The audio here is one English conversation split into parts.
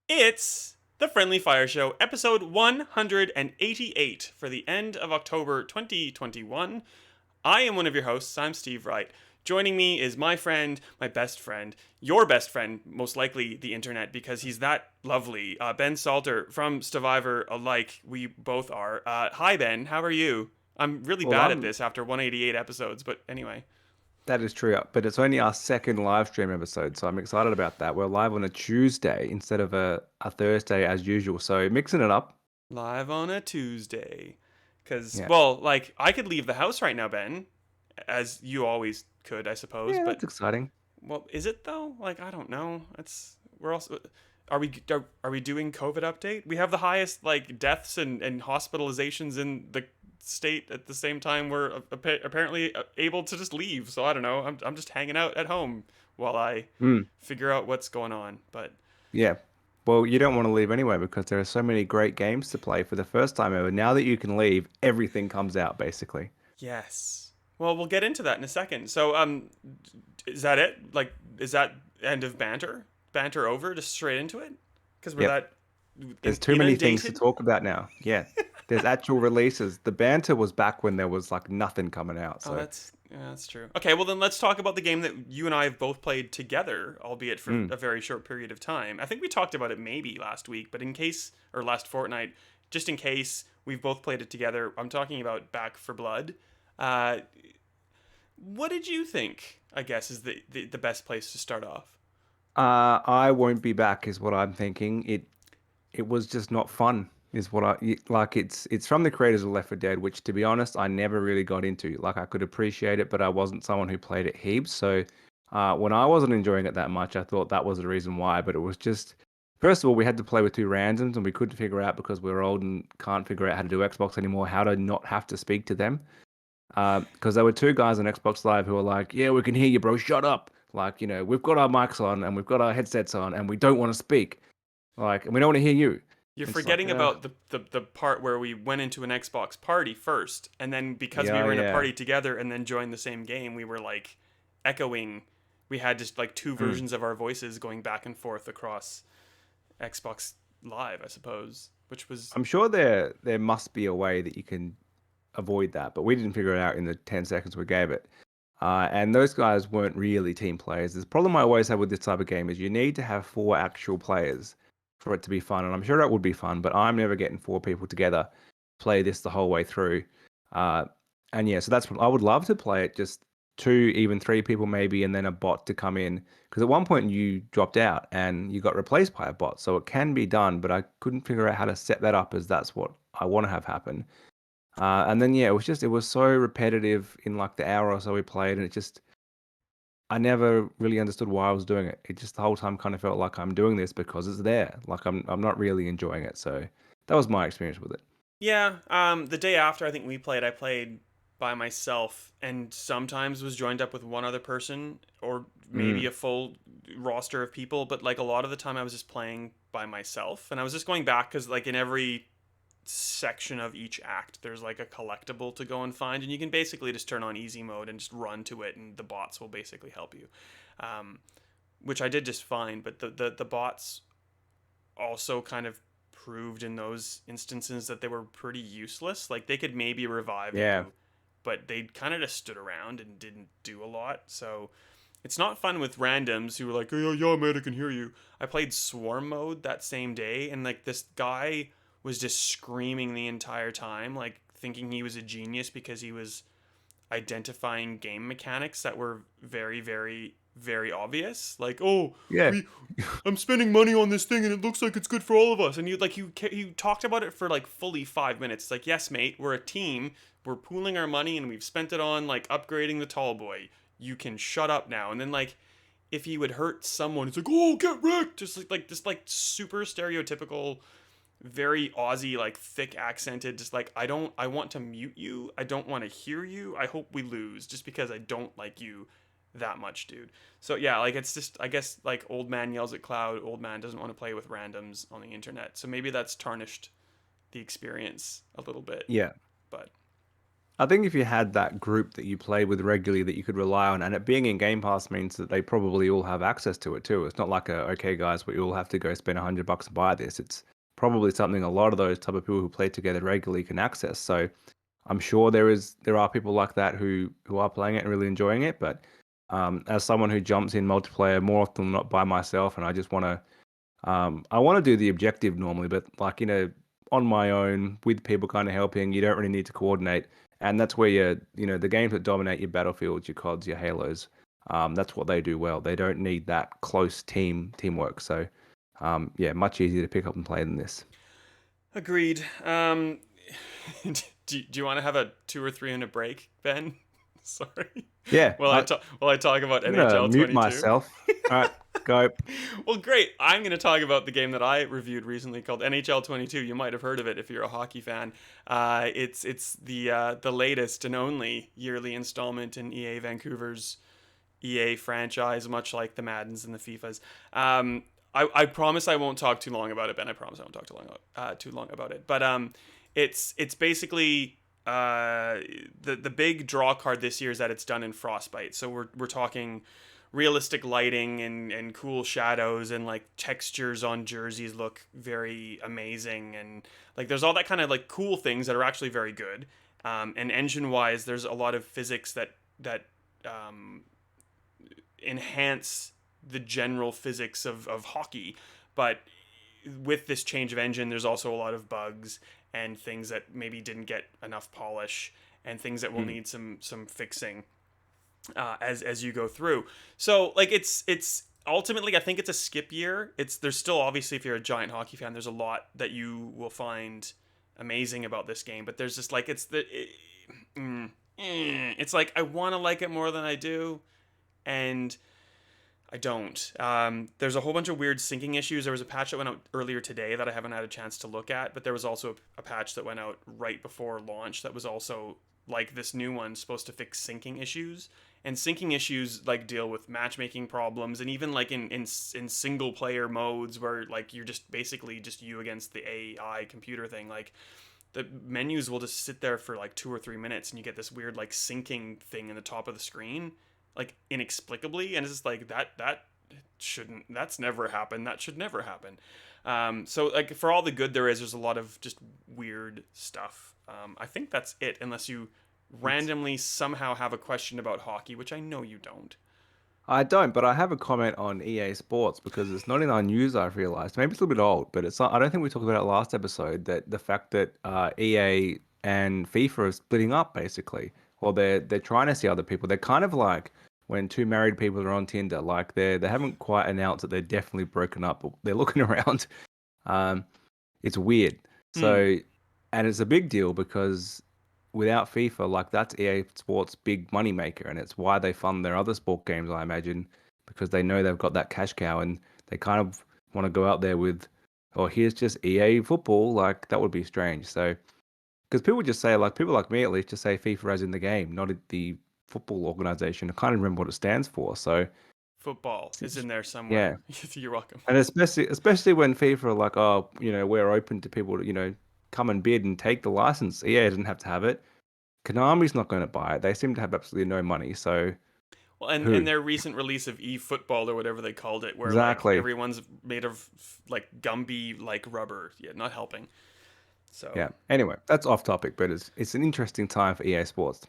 It's the Friendly Fire Show, episode 188 for the end of October 2021. I am one of your hosts. I'm Steve Wright. Joining me is my friend, my best friend, your best friend, most likely the internet, because he's that lovely. Ben Salter from Stevivor, alike. We both are. Hi, Ben. How are you? I'm really Well, bad at I'm this after 188 episodes, but anyway. that is true, but it's only our second live stream episode, so I'm excited about that. We're live on a Tuesday instead of a Thursday as usual, so mixing it up. Live on a Tuesday. Because, Yeah, well, like, I could leave the house right now, Ben, as you always could, I suppose. yeah, But, that's exciting. well, is it though? Like, I don't know. We're also, are we doing COVID update? We have the highest, like, deaths and hospitalizations in the state at the same time we're apparently able to just leave. So I don't know. I'm just hanging out at home while I Mm, figure out what's going on. But yeah. Well, you don't want to leave anyway because there are so many great games to play for the first time ever. Now that you can leave, everything comes out basically. yes. Well, we'll get into that in a second. So, is that it? Like, is that end of banter? Banter over? Just straight into it? Because we're Yep. that There's too many things to inundated. talk about now. Yeah. There's actual releases. The banter was back when there was like nothing coming out. Oh, So, that's true. Okay, well then let's talk about the game that you and I have both played together, albeit for mm. a very short period of time. I think we talked about it maybe last week, but in case or last fortnight, just in case we've both played it together, I'm talking about Back for Blood. Uh, what did you think? I guess is the best place to start off. I won't be back is what I'm thinking. It was just not fun is what like it's from the creators of Left 4 Dead, which to be honest I never really got into. Like I could appreciate it, but I wasn't someone who played it heaps. So when I wasn't enjoying it that much, I thought that was the reason why. But it was just first of all we had to play with two randoms and we couldn't figure out because we were old and can't figure out how to do Xbox anymore, how to not have to speak to them. Because there were two guys on Xbox Live who were like, "Yeah, we can hear you, bro. Shut up." Like, we've got our mics on and we've got our headsets on and we don't want to speak. Like, and we don't want to hear you. You're It's like, forgetting about the part where we went into an Xbox party first, and then because we yeah, were in a yeah. party together and then joined the same game, we were like echoing. We had just like two Mm. versions of our voices going back and forth across Xbox Live, I suppose, which was I'm sure there must be a way that you can avoid that, but we didn't figure it out in the 10 seconds we gave it. And those guys weren't really team players. The problem I always have with this type of game is you need to have four actual players for it to be fun. And I'm sure it would be fun, but I'm never getting four people together play this the whole way through. Uh, and yeah, so that's what I would love to play it. Just two, even three people maybe, and then a bot to come in. Because at one point you dropped out and you got replaced by a bot, so it can be done. But I couldn't figure out how to set that up as that's what I want to have happen. And then yeah, it was so repetitive in like the hour or so we played, and I never really understood why I was doing it. It just the whole time kind of felt like I'm doing this because it's there. Like I'm not really enjoying it. So that was my experience with it. yeah. The day after I think we played, I played by myself and sometimes was joined up with one other person or maybe Mm, a full roster of people, but like a lot of the time I was just playing by myself, and I was just going back because like in every section of each act there's like a collectible to go and find, and you can basically just turn on easy mode and just run to it and the bots will basically help you, um, which I did just fine, but the bots also kind of proved in those instances that they were pretty useless. Like they could maybe revive yeah, you, but they kind of just stood around and didn't do a lot. So it's not fun with randoms who were like, "Oh yeah, mate, I can hear you." I played swarm mode that same day, and like this guy was just screaming the entire time, like thinking he was a genius because he was identifying game mechanics that were very, very, very obvious. Like, oh, yeah, we I'm spending money on this thing and it looks like it's good for all of us. And you talked about it for like fully 5 minutes. It's like, yes, mate, we're a team. We're pooling our money and we've spent it on like upgrading the tall boy. You can shut up now. And then like if he would hurt someone, it's like, oh, get wrecked. Just like this like super stereotypical, very Aussie, like thick accented, just like I want to mute you. I don't want to hear you. I hope we lose just because I don't like you that much, dude. So yeah, like it's just I guess like old man yells at cloud, old man doesn't want to play with randoms on the internet. So maybe that's tarnished the experience a little bit. yeah. But I think if you had that group that you play with regularly that you could rely on, and it being in Game Pass means that they probably all have access to it too. It's not like okay, guys, we all have to go spend $100 to buy this. It's probably something a lot of those type of people who play together regularly can access. So I'm sure there are people like that who are playing it and really enjoying it. But as someone who jumps in multiplayer more often than not by myself, and I want to do the objective normally, but like on my own with people kind of helping, you don't really need to coordinate, and that's where the games that dominate your battlefields, your CODs, your Halos, that's what they do well. They don't need that close teamwork. So, yeah, much easier to pick up and play than this. Agreed. Do you want to have a 2 or 3 minute break, Ben? Sorry. Yeah, While I talk about I'm gonna NHL mute 22. myself. All right, go. Well, great. I'm going to talk about the game that I reviewed recently called NHL 22. You might have heard of it if you're a hockey fan. It's the latest and only yearly installment in EA Vancouver's EA franchise, much like the Maddens and the FIFAs. I promise I won't talk too long about it, Ben. I promise I won't talk too long about it. But it's basically the big draw card this year is that it's done in Frostbite. So we're talking realistic lighting and cool shadows, and like textures on jerseys look very amazing, and like there's all that kind of like cool things that are actually very good. And engine wise, there's a lot of physics that um, enhance the general physics of hockey. But with this change of engine, there's also a lot of bugs and things that maybe didn't get enough polish, and things that will Mm. need some fixing as you go through. So like it's ultimately, I think it's a skip year. There's still, obviously, if you're a giant hockey fan, there's a lot that you will find amazing about this game. But there's just like it's like I want to like it more than I do, and I don't. There's a whole bunch of weird syncing issues. There was a patch that went out earlier today that I haven't had a chance to look at, but there was also a patch that went out right before launch that was also like this new one, supposed to fix syncing issues. And syncing issues like deal with matchmaking problems, and even like in single player modes where like you're just basically just you against the AI computer thing. Like the menus will just sit there for like 2 or 3 minutes, and you get this weird like syncing thing in the top of the screen, like inexplicably, and it's just like that's never happened. That should never happen. So like for all the good there's a lot of just weird stuff. I think that's it, unless you It's randomly somehow have a question about hockey, which I know you don't. I don't, but I have a comment on EA Sports because it's not in our news. I've realized maybe it's a little bit old, but it's not, I don't think we talked about it last episode. That the fact that EA and FIFA are splitting up basically, or they're trying to see other people. They're kind of like when two married people are on Tinder. Like they haven't quite announced that they're definitely broken up, but they're looking around. Um, it's weird. Hmm. So, and it's a big deal because without FIFA, like that's EA Sports' big money maker, and it's why they fund their other sport games, I imagine, because they know they've got that cash cow, and they kind of want to go out there with, oh, here's just EA football. Like that would be strange. So, because people just say, like people like me at least, just say FIFA as in the game, not the football organization. I can't even remember what it stands for. So, Football is in there somewhere. yeah, You're welcome. and especially when FIFA are like, oh, we're open to people to, come and bid and take the license. EA doesn't have to have it. Konami's not going to buy it. They seem to have absolutely no money. So Well, and who? their recent release of eFootball or whatever they called it, where like Exactly. everyone's made of like Gumby like rubber, yeah, not helping. So Yeah. Anyway, that's off topic, but it's an interesting time for EA Sports.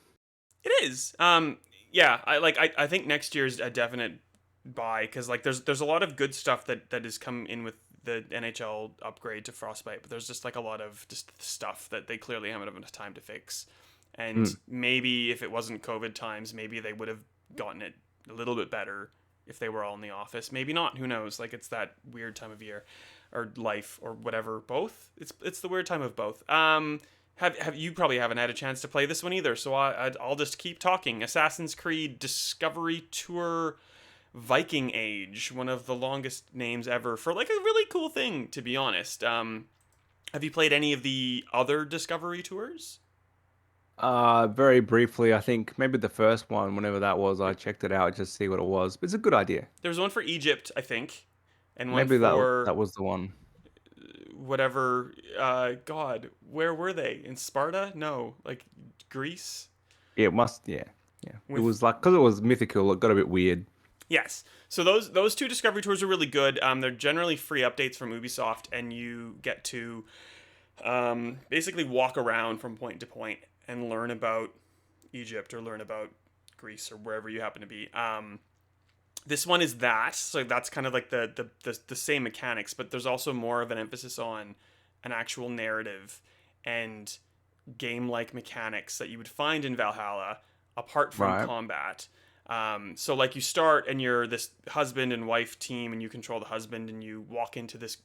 it is. Yeah, I think next year's a definite buy, because like there's a lot of good stuff that has come in with the NHL upgrade to Frostbite, but there's just like a lot of just stuff that they clearly haven't had enough time to fix. And Mm. maybe if it wasn't COVID times, maybe they would have gotten it a little bit better if they were all in the office. Maybe not. Who knows? Like it's that weird time of year or life or whatever. Both. It's the weird time of both. Have you probably haven't had a chance to play this one either, so I'll just keep talking. Assassin's Creed Discovery Tour Viking Age, one of the longest names ever for like a really cool thing, to be honest. Have you played any of the other Discovery Tours? Very briefly, I think maybe the first one, whenever that was, I checked it out just to see what it was. But it's a good idea. There was one for Egypt, I think, and one Maybe that for that was the one. whatever. God, where were they? In Sparta? No, like Greece. It must, yeah, yeah. It With was like because it was mythical, it got a bit weird. Yes. So those two discovery tours are really good. They're generally free updates from Ubisoft, and you get to basically walk around from point to point and learn about Egypt or learn about Greece or wherever you happen to be. This one is that, so that's kind of like the same mechanics, but there's also more of an emphasis on an actual narrative and game-like mechanics that you would find in Valhalla, apart from Right. combat. So like you start and you're this husband and wife team, and you control the husband, and you walk into this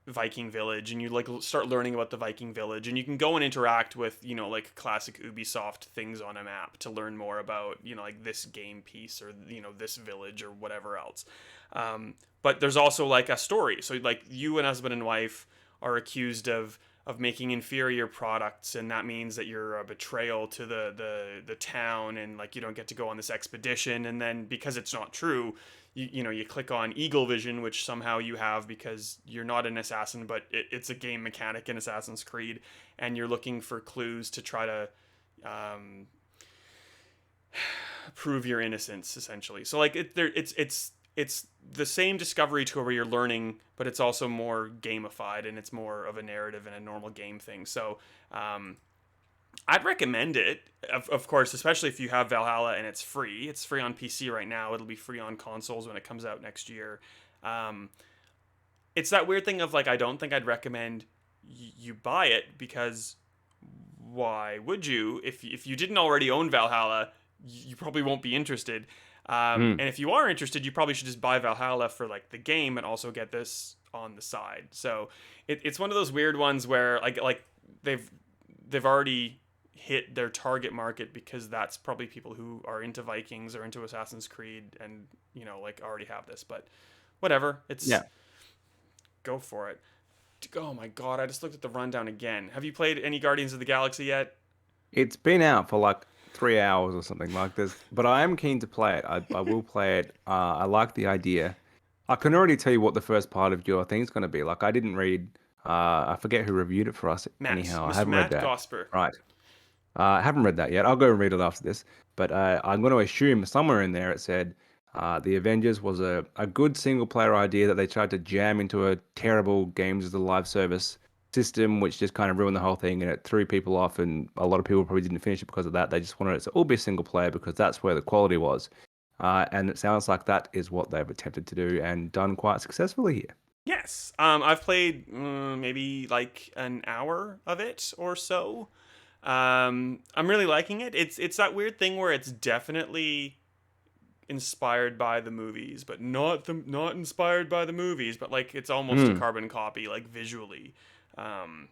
Viking village, and you like start learning about the Viking village, and you can go and interact with like classic Ubisoft things on a map to learn more about like this game piece or this village or whatever else. But there's also like a story. So like you and husband and wife are accused of making inferior products, and that means that you're a betrayal to the town, and like you don't get to go on this expedition. And then because it's not true, you click on Eagle Vision, which somehow you have because you're not an assassin, but it's a game mechanic in Assassin's Creed, and you're looking for clues to try to prove your innocence, essentially. So like it's the same discovery tour where you're learning, but it's also more gamified, and it's more of a narrative and a normal game thing. So I'd recommend it, of course, especially if you have Valhalla and it's free. It's free on PC right now. It'll be free on consoles when it comes out next year. It's that weird thing of like, I don't think I'd recommend you buy it, because why would you? If you didn't already own Valhalla, you probably won't be interested. Mm. And if you are interested, you probably should just buy Valhalla for like the game and also get this on the side. So it's one of those weird ones where like they've already hit their target market, because that's probably people who are into Vikings or into Assassin's Creed, and like already have this. But whatever, it's Yeah. go for it. Oh my god, I just looked at the rundown again. Have you played any Guardians of the Galaxy yet? It's been out for like 3 hours or something like this, but I am keen to play it. I will play it. I like the idea. I can already tell you what the first part of your thing's going to be. Like I didn't read. I forget who reviewed it for us. Matt, Anyhow, I Mr. haven't read Matt that. Gosper. Right. I haven't read that yet. I'll go and read it after this. But I'm going to assume somewhere in there it said the Avengers was a good single player idea that they tried to jam into a terrible games as a live service system, which just kind of ruined the whole thing, and it threw people off. And a lot of people probably didn't finish it because of that. They just wanted it to all be single player because that's where the quality was. And it sounds like that is what they've attempted to do and done quite successfully here. Yes. I've played maybe like an hour of it or so. I'm really liking it. It's that weird thing where it's definitely inspired by the movies, but not inspired by the movies, but like it's almost a Mm, carbon copy, like visually, um,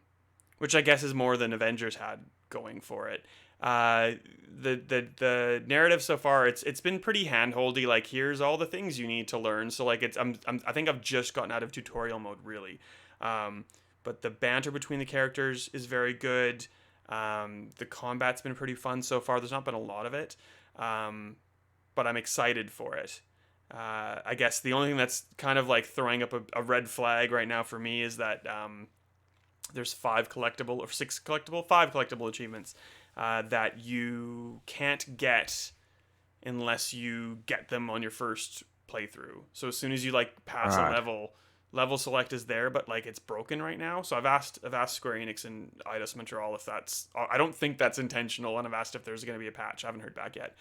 which I guess is more than Avengers had going for it. The narrative so far, it's been pretty handholdy. Like here's all the things you need to learn. So like I think I've just gotten out of tutorial mode really, but the banter between the characters is very good. The combat's been pretty fun so far. There's not been a lot of it, but I'm excited for it. I guess the only thing that's kind of like throwing up a red flag right now for me is that there's five collectible achievements that you can't get unless you get them on your first playthrough. So as soon as you like pass a right. level select is there, but like it's broken right now. So I've asked Square Enix and Eidos Montreal if that's, I don't think that's intentional, and I've asked if there's going to be a patch. I haven't heard back yet.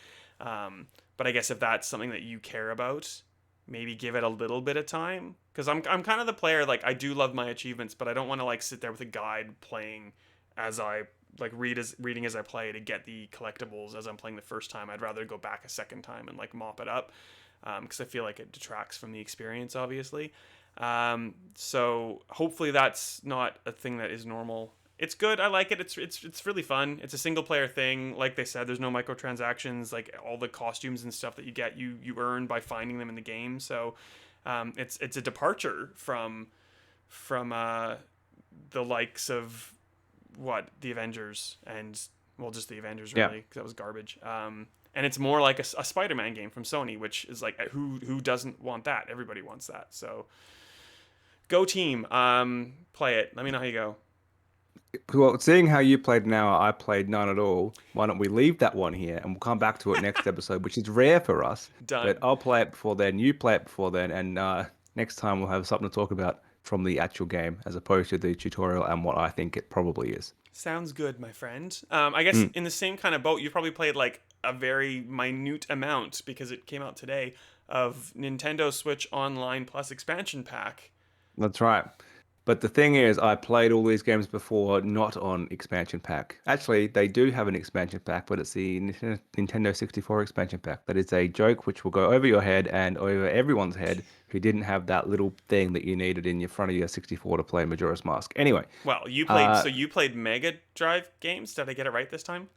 But I guess if that's something that you care about, maybe give it a little bit of time, because I'm kind of the player, like I do love my achievements, but I don't want to like sit there with a guide playing as I like reading as I play to get the collectibles as I'm playing the first time. I'd rather go back a second time and like mop it up, because I feel like it detracts from the experience, obviously. So hopefully that's not a thing that is normal. It's good. I like it. It's really fun. It's a single player thing. Like they said, there's no microtransactions. Like all the costumes and stuff that you get, you earn by finding them in the game. So it's a departure from the likes of what the Avengers and well, just the Avengers Yeah. really, because that was garbage. And it's more like a Spider-Man game from Sony, which is like who doesn't want that? Everybody wants that. So Go team. Play it. Let me know how you go. Well, seeing how you played an hour, I played none at all. Why don't we leave that one here and we'll come back to it next episode, which is rare for us. But Done. I'll play it before then, you play it before then, and next time we'll have something to talk about from the actual game as opposed to the tutorial and what I think it probably is. Sounds good, my friend. I guess Mm, in the same kind of boat, you probably played like a very minute amount because it came out today of Nintendo Switch Online Plus expansion pack. that's right. But the thing is, I played all these games before, not on expansion pack. Actually, they do have an expansion pack, but it's the Nintendo 64 expansion pack. That is a joke which will go over your head and over everyone's head who didn't have that little thing that you needed in your front of your 64 to play Majora's Mask. Anyway, Well, uh, you played Mega Drive games. Did I get it right this time?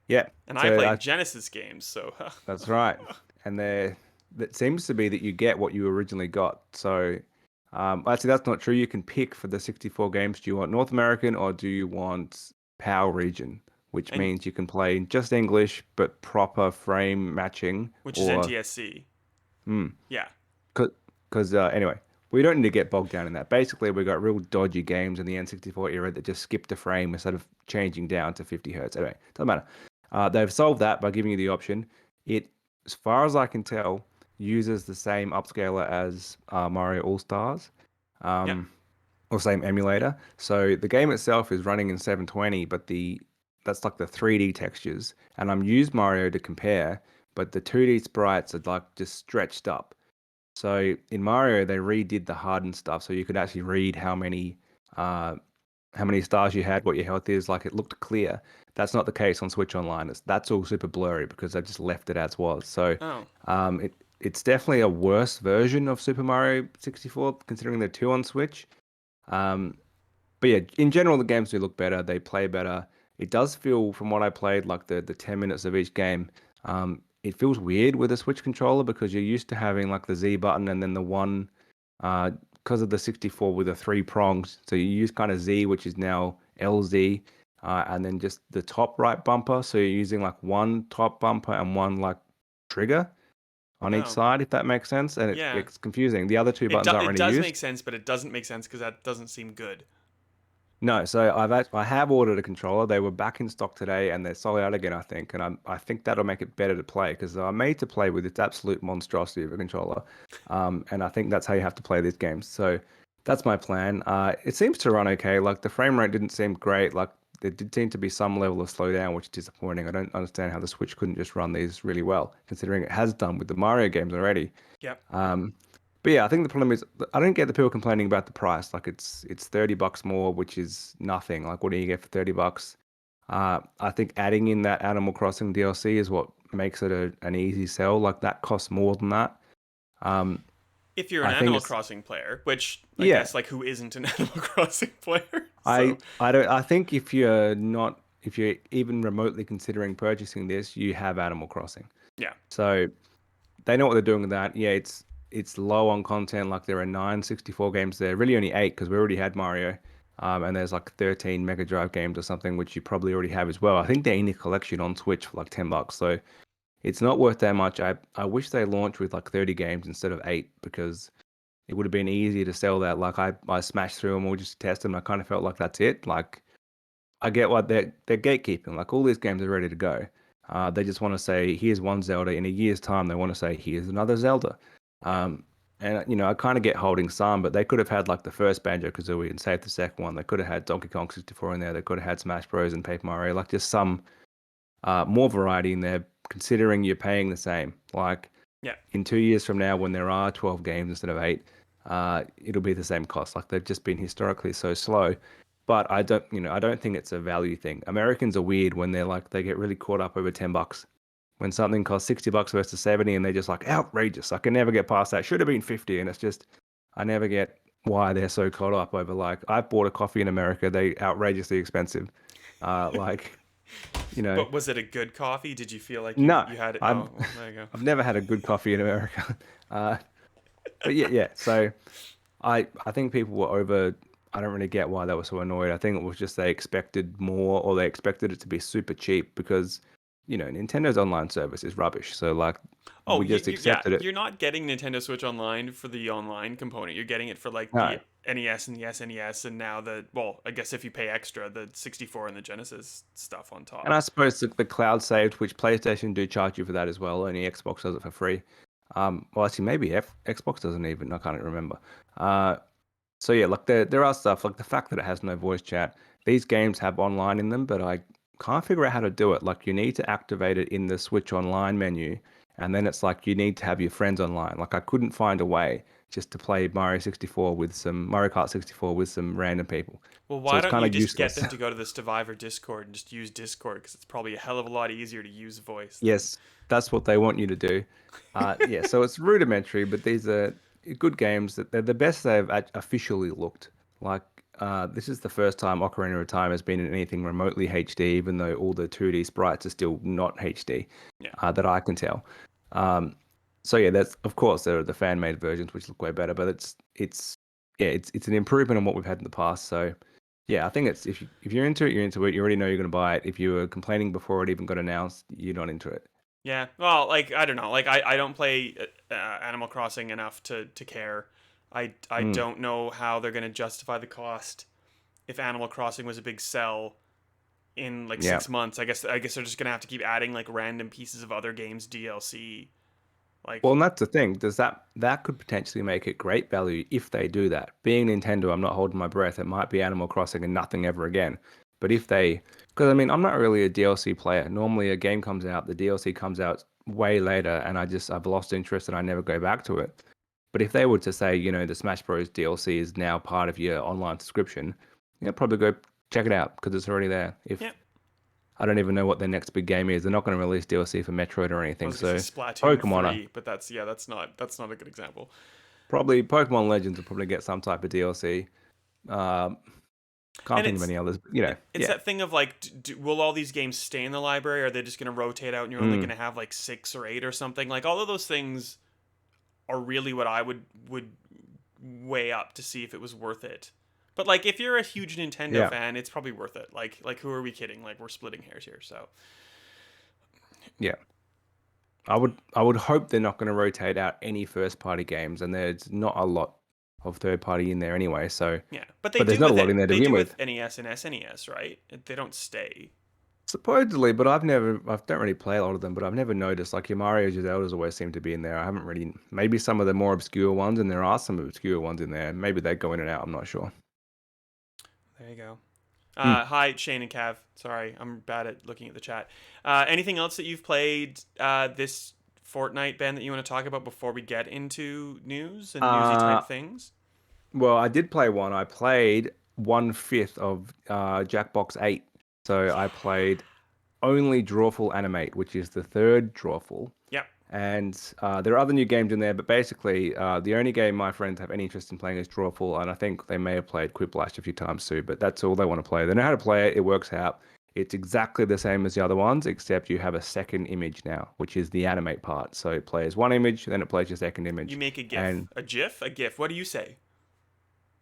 yeah. And I So played I, Genesis games. So that's right. And there, that seems to be that you get what you originally got. So actually, that's not true. You can pick for the 64 games. Do you want North American or do you want PAL region? Which and means you can play just English, but proper frame matching. which is Or, NTSC. hmm, Yeah. because anyway, we don't need to get bogged down in that. Basically, we got real dodgy games in the N64 era that just skipped a frame instead of changing down to 50 hertz. Anyway, doesn't matter. They've solved that by giving you the option. It, as far as I can tell, uses the same upscaler as Mario All Stars, Yeah. um, or same emulator. So the game itself is running in 720, but the that's like the 3D textures, and I'm used Mario to compare, but the 2D sprites are like just stretched up. So in Mario, they redid the hardened stuff, so you could actually read uh, how many stars you had, what your health is. Like it looked clear. That's not the case on Switch Online. That's all super blurry because they just left it as was. So Oh. it's definitely a worse version of Super Mario 64, considering the two on Switch. Um, but yeah, in general, the games do look better. They play better. It does feel, from what I played, like the 10 minutes of each game, it feels weird with a Switch controller because you're used to having like the Z button and then the one, because of the 64 with the three prongs. So you use kind of Z, which is now LZ, and then just the top right bumper. So you're using like one top bumper and one like trigger on each Oh. side, if that makes sense. And Yeah. it's confusing. The other two buttons aren't It really does used. make sense, but it doesn't make sense because that doesn't seem good. No, so I have ordered a controller. They were back in stock today, and they're sold out again, I think. And I think that'll make it better to play because I'm made to play with its absolute monstrosity of a controller. And I think that's how you have to play these games. So that's my plan. It seems to run okay. Like the frame rate didn't seem great. Like there did seem to be some level of slowdown, which is disappointing. I don't understand how the Switch couldn't just run these really well, considering it has done with the Mario games already. Yep. Um, but yeah, I think the problem is I don't get the people complaining about the price. Like it's $30 more, which is nothing. Like what do you get for $30? I think adding in that Animal Crossing DLC is what makes it an easy sell. Like that costs more than that. Um, If you're an I think Animal it's Crossing player, which I yeah. guess like who isn't an Animal Crossing player? I So I don't I think if you're even remotely considering purchasing this, you have Animal Crossing. yeah. So they know what they're doing with that. Yeah, it's low on content. Like there are 964 games there, really only eight because we already had Mario, and there's like 13 Mega Drive games or something which you probably already have as well. I think they're in a collection on Switch for like $10, so it's not worth that much. I wish they launched with like 30 games instead of eight because it would have been easier to sell that. Like I smashed through them all just to test them. I kind of felt like that's it. Like I get what they're gatekeeping. Like all these games are ready to go. They just want to say, here's one Zelda. In a year's time, they want to say, here's another Zelda. Yeah. And I kind of get holding some, but they could have had like the first Banjo Kazooie and saved the second one. They could have had Donkey Kong 64 in there. They could have had Smash Bros and Paper Mario. Like just some more variety in there, considering you're paying the same. Like Yeah. in 2 years from now, when there are 12 games instead of eight, it'll be the same cost. Like they've just been historically so slow. But I don't think it's a value thing. Americans are weird when they're like, they get really caught up over $10. When something costs $60 versus 70 and they're just like outrageous. I can never get past that. Should have been 50. And it's just, I never get why they're so caught up over like, I bought a coffee in America. They outrageously expensive. Like, you know, But was it a good coffee? Did you feel like no, you had it? I've, Oh, well, there you go. I've never had a good coffee in America. Uh, but yeah. So I think people were over. I don't really get why they were so annoyed. I think it was just they expected more, or they expected it to be super cheap because Nintendo's online service is rubbish. So like, Oh, we just yeah, accepted it. you're not getting Nintendo Switch Online for the online component. You're getting it for like No. the NES and the SNES, and now I guess if you pay extra, the 64 and the Genesis stuff on And top. I suppose the cloud saved, which PlayStation do charge you for that as well. Only Xbox does it for free. Well, actually, maybe Xbox doesn't even. I can't even remember. Uh, so yeah, like there are stuff like the fact that it has no voice chat. These games have online in them, but I can't figure out how to do it. Like you need to activate it in the Switch Online menu, and then it's like you need to have your friends online. Like I couldn't find a way just to play Mario Kart 64 with some random people. Well, So why it's don't kind you of just get useless. them to go to the Stevivor Discord and just use Discord because it's probably a hell of a lot easier to use voice than. Yes, that's what they want you to do. Yeah, so it's rudimentary, but these are good games. That they're the best they've officially looked. Like this is the first time Ocarina of Time has been in anything remotely HD, even though all the 2D sprites are still not HD, Yeah. that I can tell. Um, so yeah, that's of course there are the fan-made versions which look way better, but it's an improvement on what we've had in the past. So yeah, I think it's if you're into it, you're into it. You already know you're going to buy it. If you were complaining before it even got announced, you're not into it. Yeah. Well, like I don't know. Like I don't play Animal Crossing enough to care. I Mm, don't know how they're gonna justify the cost if Animal Crossing was a big sell in like yeah. 6 months. I guess they're just gonna have to keep adding like random pieces of other games DLC. Well, Like and that's the thing. Does that could potentially make it great value if they do that? Being Nintendo, I'm not holding my breath. It might be Animal Crossing and nothing ever again. But if they, because I mean, I'm not really a DLC player. Normally, a game comes out, the DLC comes out way later, and I've lost interest and I never go back to it. But if they were to say, the Smash Bros. DLC is now part of your online subscription, probably go check it out because it's already there. yeah. If I don't even know what their next big game is, they're not going to release DLC for Metroid or I anything. was gonna So say Splatoon Pokemon are 3, but that's not a good example. probably Pokemon Legends will probably get some type of DLC. Um, can't And think of any others. But, it's yeah. that thing of like, will all these games stay in the library? Or are they just gonna rotate out and you're only Mm, gonna have like 6 or 8 or something? Like all of those things are really what I would weigh up to see if it was worth it. But like if you're a huge Nintendo yeah, fan, it's probably worth it. Like who are we kidding? Like we're splitting hairs here. So yeah. I would hope they're not going to rotate out any first party games, and there's not a lot of third party in there anyway. So, yeah, but they but there's do not a with lot in there it. to They begin do with. with NES and SNES, right? They don't stay. Supposedly, but I don't really play a lot of them, but I've never noticed. Like your Mario's, your Zeldas always seem to be in there. I haven't really, maybe some of the more obscure ones, and there are some obscure ones in there. Maybe they go in and out. I'm not sure. There you go. Hmm. Hi, Shane and Cav. Sorry, I'm bad at looking at the chat. Anything else that you've played this fortnight, Ben, that you want to talk about before we get into news and newsy Uh, type things? Well, I did play one. I played 1/5 of Jackbox 8. So I played only Drawful Animate, which is the third Drawful. Yep. And there are other new games in there, but basically, the only game my friends have any interest in playing is Drawful, and I think they may have played Quiplash a few times too, but that's all they want to play. They know how to play it, it works out. It's exactly the same as the other ones, except you have a second image now, which is the animate part. So it plays one image, then it plays your second You image. make a GIF, And a GIF, a GIF. What do you say?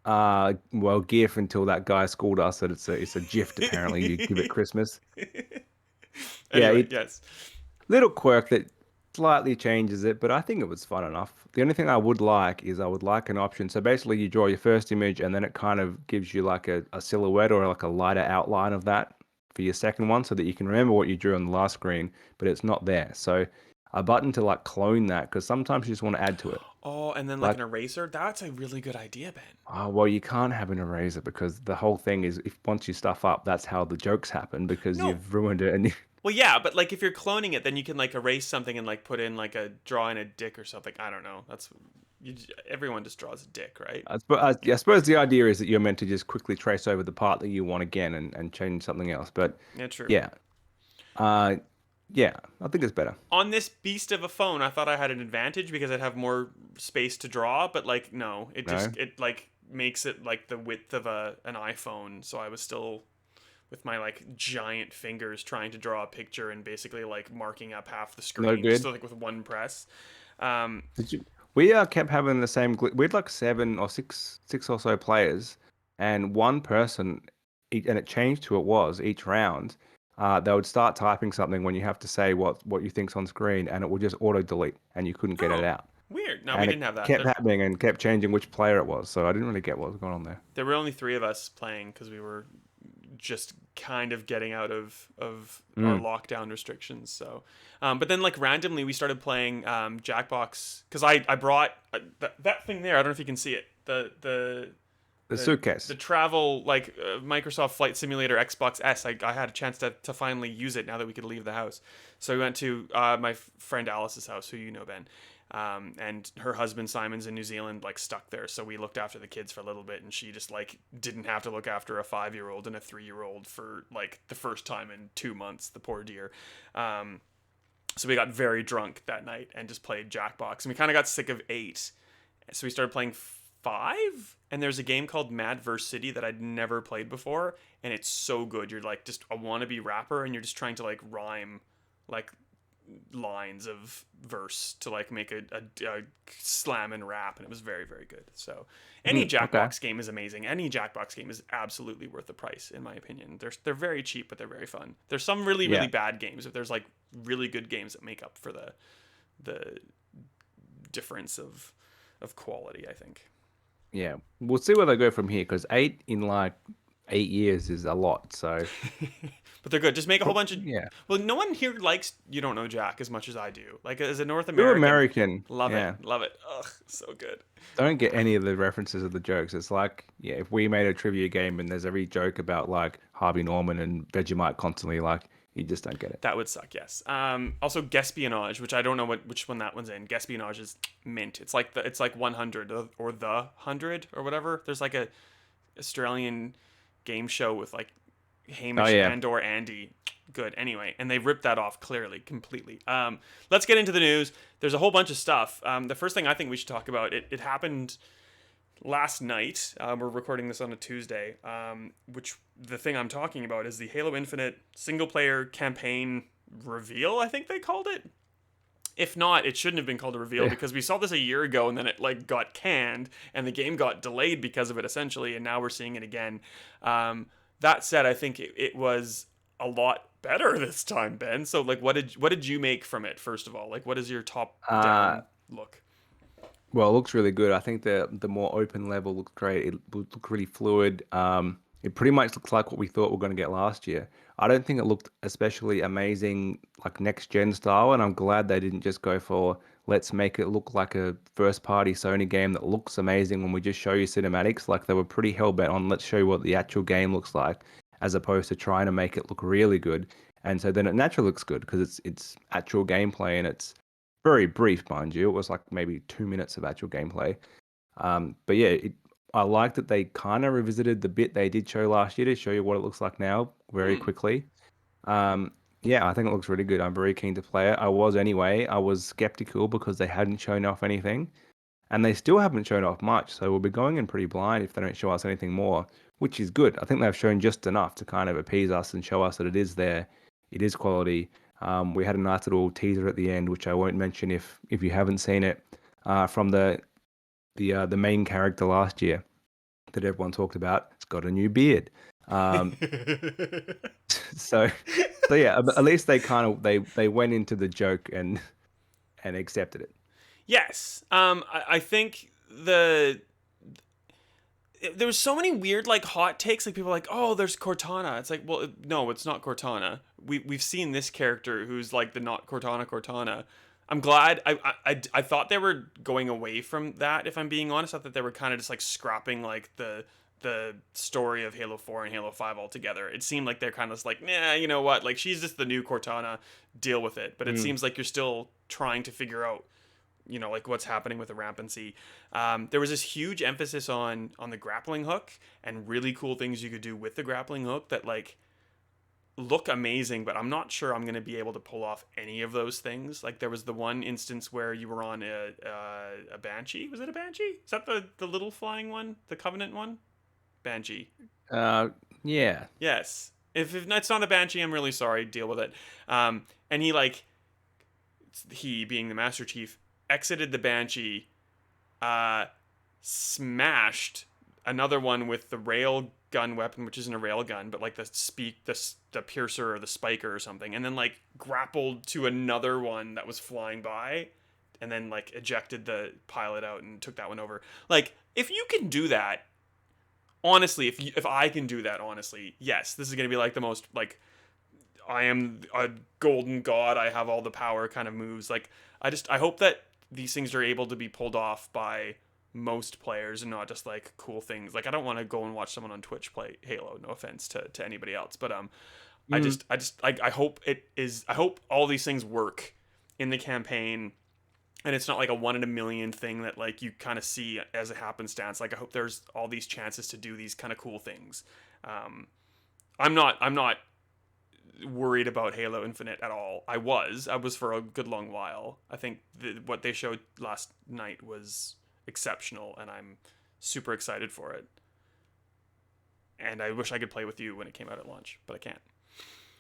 well, GIF until that guy schooled us that it's a gift. Apparently, you give it Christmas. Yeah, Anyway, it's yes. little quirk that slightly changes it, but I think it was fun enough. The only thing I would like is I would like an option. So basically, you draw your first image, and then it kind of gives you like a silhouette or like a lighter outline of that for your second one, so that you can remember what you drew on the last screen, but it's not there. So a button to like clone that because sometimes you just want to add to it. Oh, and then like Like, an eraser. That's a really good idea, Ben. oh, well, you can't have an eraser because the whole thing is if once you stuff up, that's how the jokes happen because No. you've ruined it. And Well, yeah, but like if you're cloning it, then you can like erase something and like put in like a draw in a dick or something. I don't know. Everyone just draws a dick, right? I suppose the idea is that you're meant to just quickly trace over the part that you want again and change something else. But Yeah, true. yeah, uh, yeah, I think it's better. On this beast of a phone, I thought I had an advantage because I'd have more space to draw, but like no, No, it like makes it like the width of an iPhone, so I was still with my like giant fingers trying to draw a picture and basically like marking up half the no screen just good. like with one press. Um, Did you? We kept having the same. We had like seven or six or so players, and one person, and it changed who it was each round. they would start typing something when you have to say what you think's on screen, and it would just auto delete, and you couldn't get it Oh, out. weird. No, we And didn't it have that. kept happening and kept changing which player it was. So I didn't really get what was going on there. There were only three of us playing because we were just kind of getting out of our Mm. lockdown restrictions. So, but then like randomly we started playing Jackbox because I brought that thing there. I don't know if you can see it. The The suitcase. the travel like Microsoft Flight Simulator Xbox S. I had a chance to finally use it now that we could leave the house. So we went to my friend Alice's house, who you know, Ben. And her husband Simon's in New Zealand, like stuck there. So we looked after the kids for a little bit, and she just like didn't have to look after a 5-year-old and a 3-year-old for like the first time in 2 months. The poor dear. So we got very drunk that night and just played Jackbox, and we kind of got sick of 8, so we started playing 5. And there's a game called Mad vs. City that I'd never played before, and it's so good. You're like just a wannabe rapper, and you're just trying to like rhyme like lines of verse to like make a slam and rap, and it was very, very good. So any Okay. Jackbox game is amazing. Any Jackbox game is absolutely worth the price, in my opinion. They're very cheap, but they're very fun. There's some really, Yeah. really bad games, but there's like really good games that make up for the difference of quality, I think. Yeah. We'll see where they go from here because 8 in like 8 years is a lot. So But they're good. Just make a whole bunch of. yeah. Well, no one here likes You Don't Know Jack as much as I do. Like as a North You're American, American. love it, Yeah. love it. Ugh, so good. Don't get any of the references of the jokes. It's like, yeah, if we made a trivia game and there's every joke about like Harvey Norman and Vegemite constantly, like, you just don't get it. That would suck. Yes. Also, Guespionage, which I don't know which one that one's in. Guespionage is mint. It's like 100 or the 100 or whatever. There's like a Australian game show with like Oh, Hamish yeah. and or Andy. Good. Anyway, and they ripped that off clearly, completely. Let's get into the news. There's a whole bunch of stuff. The first thing I think we should talk about, it happened last night. We're recording this on a Tuesday. Which the thing I'm talking about is the Halo Infinite single player campaign reveal, I think they called it. If not, it shouldn't have been called a reveal Yeah. because we saw this a year ago and then it like got canned and the game got delayed because of it essentially, and now we're seeing it again. That said, I think it was a lot better this time, Ben. So like what did you make from it first of all? Like what is your top Uh, down look? well, it looks really good. I think the more open level looks great. It looked really fluid. It pretty much looks like what we thought we are going to get last year. I don't think it looked especially amazing, like next gen style, and I'm glad they didn't just go for let's make it look like a first party Sony game that looks amazing when we just show you cinematics. Like they were pretty hell bent on let's show you what the actual game looks like, as opposed to trying to make it look really good. And so then it naturally looks good because it's actual gameplay and it's very brief, mind you. It was like maybe 2 minutes of actual gameplay. But yeah, I like that they kind of revisited the bit they did show last year to show you what it looks like now very Hmm. quickly. Um, yeah, I think it looks really good. I'm very keen to play it. I was anyway. I was skeptical because they hadn't shown off anything, and they still haven't shown off much. So we'll be going in pretty blind if they don't show us anything more, which is good. I think they've shown just enough to kind of appease us and show us that it is there, it is quality. We had a nice little teaser at the end, which I won't mention if you haven't seen it, from the main character last year that everyone talked about. It's got a new beard. Um, so so yeah, at least they kind of they went into the joke and accepted it. Yes. I think there was so many weird like hot takes. Like people were like, oh, there's Cortana. It's like, well, no, it's not Cortana. We've seen this character who's like the not Cortana. I'm glad. I thought they were going away from that. If I'm being honest, I thought they were kind of just like scrapping like the story of Halo 4 and Halo 5 altogether. It seemed like they're kind of like, nah, you know what? Like she's just the new Cortana. Deal with it. But it Mm. seems like you're still trying to figure out like what's happening with the rampancy. There was this huge emphasis on the grappling hook and really cool things you could do with the grappling hook that like look amazing, but I'm not sure I'm going to be able to pull off any of those things. Like there was the one instance where you were on a banshee. Was it a banshee? Is that the little flying one, the Covenant one? Banshee. Uh, yeah. Yes. If it's not a banshee, I'm really sorry. Deal with it. And he being the Master Chief exited the banshee, uh, smashed another one with the rail gun weapon, which isn't a rail gun, but like the piercer or the spiker or something, and then like grappled to another one that was flying by, and then like ejected the pilot out and took that one over. Like if you can do that, honestly, if I can do that, honestly, yes, this is gonna be like the most like I am a golden god, I have all the power kind of moves. Like I hope that these things are able to be pulled off by most players and not just like cool things. Like I don't want to go and watch someone on Twitch play Halo, no offense to anybody else, but Mm. I hope it is I hope all these things work in the campaign and it's not like a one in a million thing that like you kind of see as a happenstance. Like I hope there's all these chances to do these kind of cool things. Um, I'm not worried about Halo Infinite at all. I was for a good long while. I think what they showed last night was exceptional, and I'm super excited for it. And I wish I could play with you when it came out at launch, but I can't.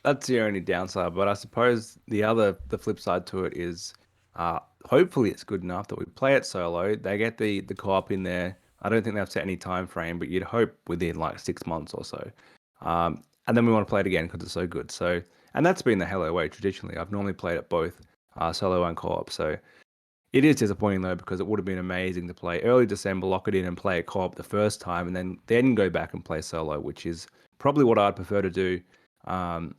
That's the only downside, but I suppose the flip side to it is, hopefully it's good enough that we play it solo. They get the co-op in there. I don't think they've set any time frame, but you'd hope within like 6 months or so. And then we want to play it again because it's so good. So, and that's been the Halo way traditionally. I've normally played it both solo and co-op. So it is disappointing though because it would have been amazing to play early December, lock it in, and play a co-op the first time, and then go back and play solo, which is probably what I'd prefer to do. Um,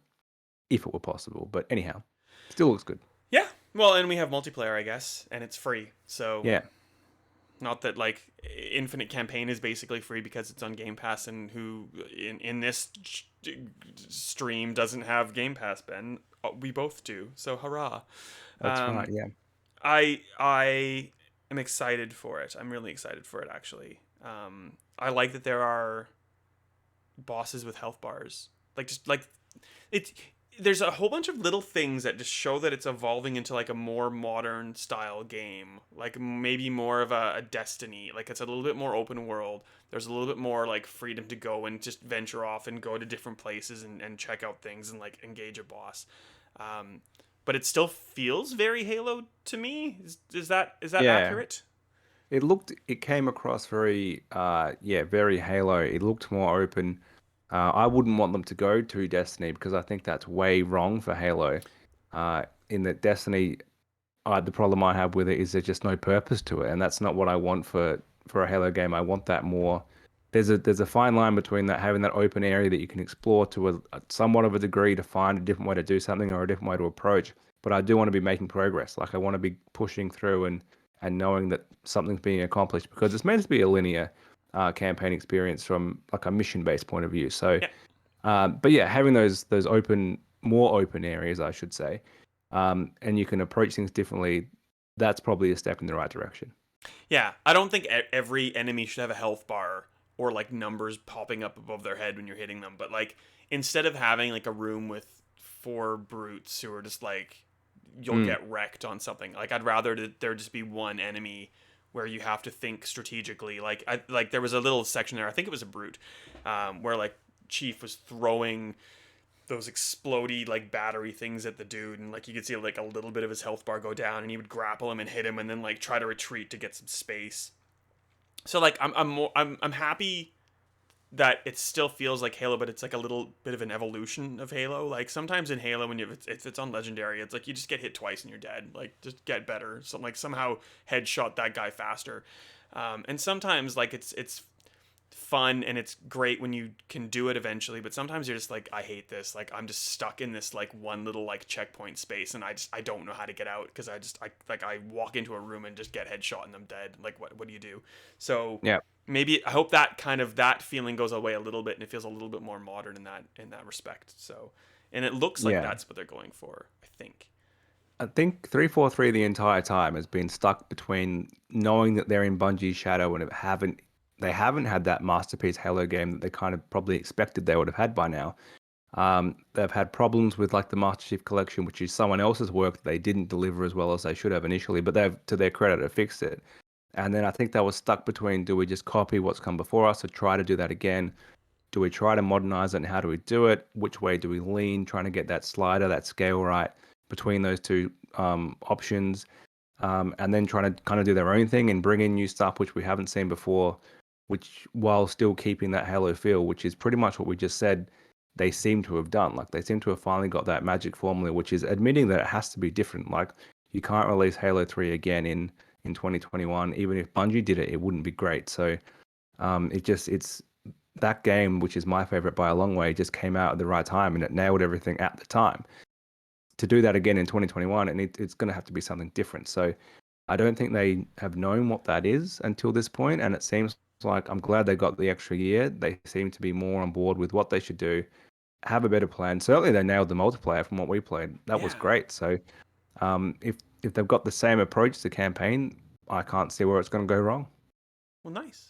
if it were possible. But anyhow, still looks good. Yeah. Well, and we have multiplayer, I guess, and it's free. So Yeah, not that like Infinite Campaign is basically free because it's on Game Pass, and who in this stream doesn't have Game Pass, Ben? We both do. So hurrah! that's right. Um, Yeah. I am excited for it. I'm really excited for it actually. I like that there are bosses with health bars. Like just like it's there's a whole bunch of little things that just show that it's evolving into like a more modern style game, like maybe more of a Destiny. Like it's a little bit more open world. There's a little bit more like freedom to go and just venture off and go to different places and check out things and like engage a boss. um, but it still feels very Halo to me. Is that Yeah. accurate? It came across very, yeah, very Halo. It looked more open. I wouldn't want them to go to Destiny because I think that's way wrong for Halo. In that Destiny, the problem I have with it is there's just no purpose to it, and that's not what I want for a Halo game. I want that more. There's a fine line between that having that open area that you can explore to a somewhat of a degree to find a different way to do something or a different way to approach. But I do want to be making progress. Like I want to be pushing through and knowing that something's being accomplished because it's meant to be a linear campaign experience from like a mission based point of view. So, Yeah. but yeah, having those more open areas, I should say, and you can approach things differently. That's probably a step in the right direction. Yeah, I don't think every enemy should have a health bar or like numbers popping up above their head when you're hitting them. But like instead of having like a room with four brutes who are just like you'll Mm. get wrecked on something. Like I'd rather that there just be one enemy where you have to think strategically. Like there was a little section there. I think it was a brute, where like Chief was throwing those explodey like battery things at the dude, and like you could see like a little bit of his health bar go down, and he would grapple him and hit him, and then like try to retreat to get some space. So like I'm happy that it still feels like Halo, but it's like a little bit of an evolution of Halo. Like sometimes in Halo, when if it's on Legendary, it's like you just get hit twice and you're dead. Like just get better. So like somehow headshot that guy faster. And sometimes like it's fun and it's great when you can do it eventually, but sometimes you're just like, I hate this. Like I'm just stuck in this like one little like checkpoint space, and I don't know how to get out because I walk into a room and just get headshot and I'm dead. Like what do you do? So Yeah. maybe I hope that kind of that feeling goes away a little bit and it feels a little bit more modern in that respect. So, and it looks like Yeah. that's what they're going for, I think. I think 343 the entire time has been stuck between knowing that they're in Bungie's shadow and they haven't had that masterpiece Halo game that they kind of probably expected they would have had by now. They've had problems with like the Master Chief Collection, which is someone else's work that they didn't deliver as well as they should have initially, but they've, to their credit, have fixed it. And then I think they were stuck between, do we just copy what's come before us or try to do that again? Do we try to modernize it and how do we do it? Which way do we lean? Trying to get that slider, that scale right between those two options, and then trying to kind of do their own thing and bring in new stuff which we haven't seen before, which while still keeping that Halo feel, which is pretty much what we just said they seem to have done. Like they seem to have finally got that magic formula, which is admitting that it has to be different. Like you can't release Halo 3 again in 2021. Even if Bungie did it, it wouldn't be great. So it's that game, which is my favorite by a long way, just came out at the right time and it nailed everything at the time. To do that again in 2021, and it's going to have to be something different. So I don't think they have known what that is until this point, and it seems like I'm glad they got the extra year. They seem to be more on board with what they should do, have a better plan. Certainly, they nailed the multiplayer from what we played. That was Yeah. great. So if they've got the same approach to campaign, I can't see where it's going to go wrong. Well, nice.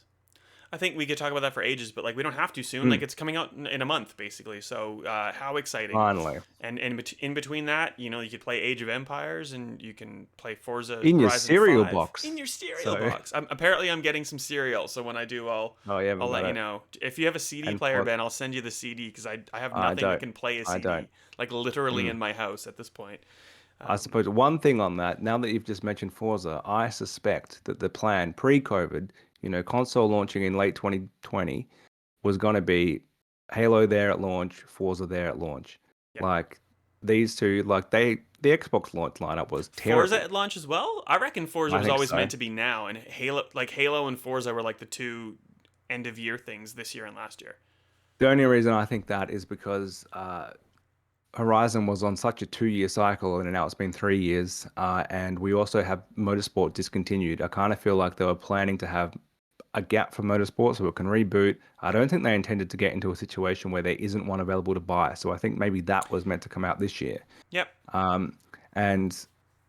I think we could talk about that for ages, but like we don't have to soon. Like Mm, it's coming out in a month, basically. So how exciting! finally, And in between that, you know, you could play Age of Empires, and you can play Forza in your Horizon cereal 5 box. in your cereal So box. Apparently, I'm getting some cereal, so when I do, oh, you I'll haven't let got you it, know. If you have a CD and player, for Ben, I'll send you the CD because I have I nothing that don't, can play a I don't. CD, like literally Mm. in my house at this point. I Um, suppose one thing on that, now that you've just mentioned Forza, I suspect that the plan pre-COVID, console launching in late 2020, was going to be Halo there at launch, Forza there at launch. yeah. Like these two, like the Xbox launch lineup was Forza terrible. at launch as well. I reckon Forza I was think always so. meant to be now, and Halo and Forza were like the two end of year things this year and last year. The only reason I think that is because Horizon was on such a 2 year cycle, and now it's been 3 years. And we also have Motorsport discontinued. I kind of feel like they were planning to have a gap for Motorsport so it can reboot. I don't think they intended to get into a situation where there isn't one available to buy. So I think maybe that was meant to come out this year. Yep. Um, and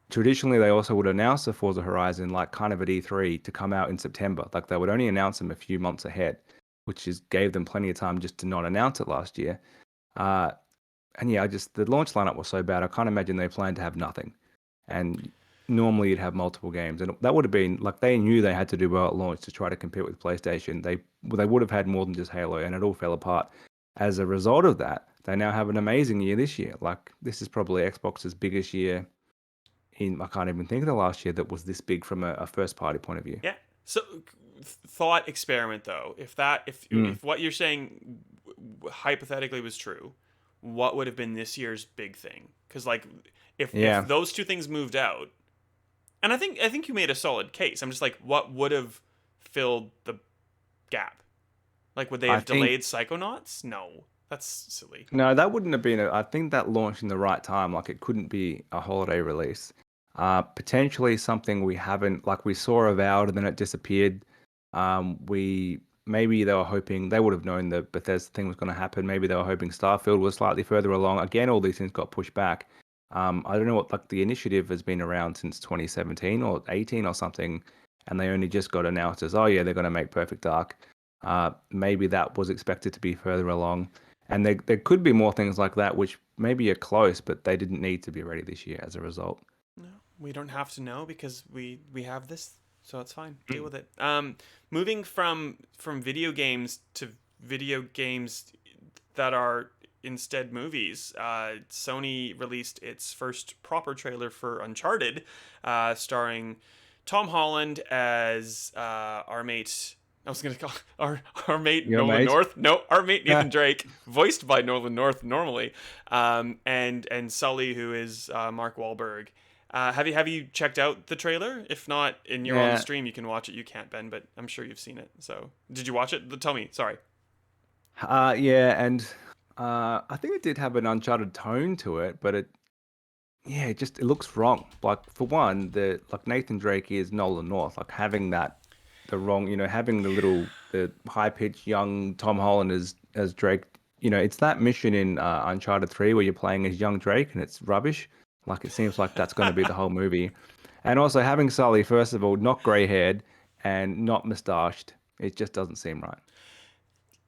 traditionally, they also would announce the Forza Horizon like kind of at E3 to come out in September. Like they would only announce them a few months ahead, which is gave them plenty of time just to not announce it last year. Uh, and yeah, the launch lineup was so bad. I can't imagine they planned to have nothing. And normally you'd have multiple games, and that would have been like they knew they had to do well at launch to try to compete with PlayStation. They would have had more than just Halo, and it all fell apart. As a result of that, they now have an amazing year this year. Like this is probably Xbox's biggest year in I can't even think of the last year that was this big from a first party point of view. Yeah. So thought experiment though. Mm, If what you're saying hypothetically was true, what would have been this year's big thing? Because like if yeah, those two things moved out, and I think you made a solid case. I'm just like, what would have filled the gap? Like, would they I have think delayed Psychonauts? No, that's silly. no, that wouldn't have been. I think that launched in the right time. Like it couldn't be a holiday release. Potentially something we haven't like we saw Avowed and then it disappeared. We maybe they were hoping they would have known that Bethesda thing was going to happen. Maybe they were hoping Starfield was slightly further along. Again, all these things got pushed back. I don't know what like the initiative has been around since 2017 or 18 or something, and they only just got announced as oh yeah they're going to make Perfect Dark. Maybe that was expected to be further along. And there could be more things like that, which maybe are close, but they didn't need to be ready this year as a result. No, we don't have to know because we have this, so it's fine. Deal Mm. with it. Moving from video games to video games that are instead movies. Sony released its first proper trailer for Uncharted, starring Tom Holland as our mate. I was gonna call our mate Your Nolan mate? North. No, our mate Yeah. Nathan Drake, voiced by Nolan North normally, and Sully, who is Mark Wahlberg. Have you checked out the trailer? If not, and you're on the Yeah. stream, you can watch it. You can't, Ben, but I'm sure you've seen it. So, did you watch it? Tell me. Sorry. Yeah, and I think it did have an Uncharted tone to it, but yeah, it looks wrong. Like for one, the like Nathan Drake is Nolan North, like having that the wrong, having the high pitched young Tom Holland as Drake. It's that mission in Uncharted 3 where you're playing as young Drake and it's rubbish. Like it seems like that's going to be the whole movie. And also having Sully, first of all, not grey haired and not mustached, it just doesn't seem right.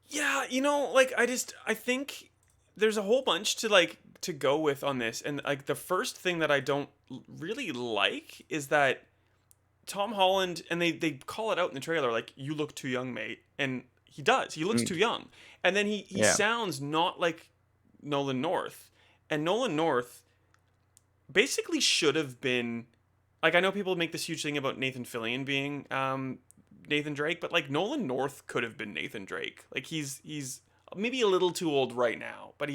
Yeah, like I think there's a whole bunch to go with on this, and like the first thing that I don't really like is that Tom Holland, and they call it out in the trailer, like, you look too young, mate, and he does. He looks Mm, too young, and then he yeah. sounds not like Nolan North, and Nolan North basically should have been like, I know people make this huge thing about Nathan Fillion being Nathan Drake, but like Nolan North could have been Nathan Drake. Like he's maybe a little too old right now, but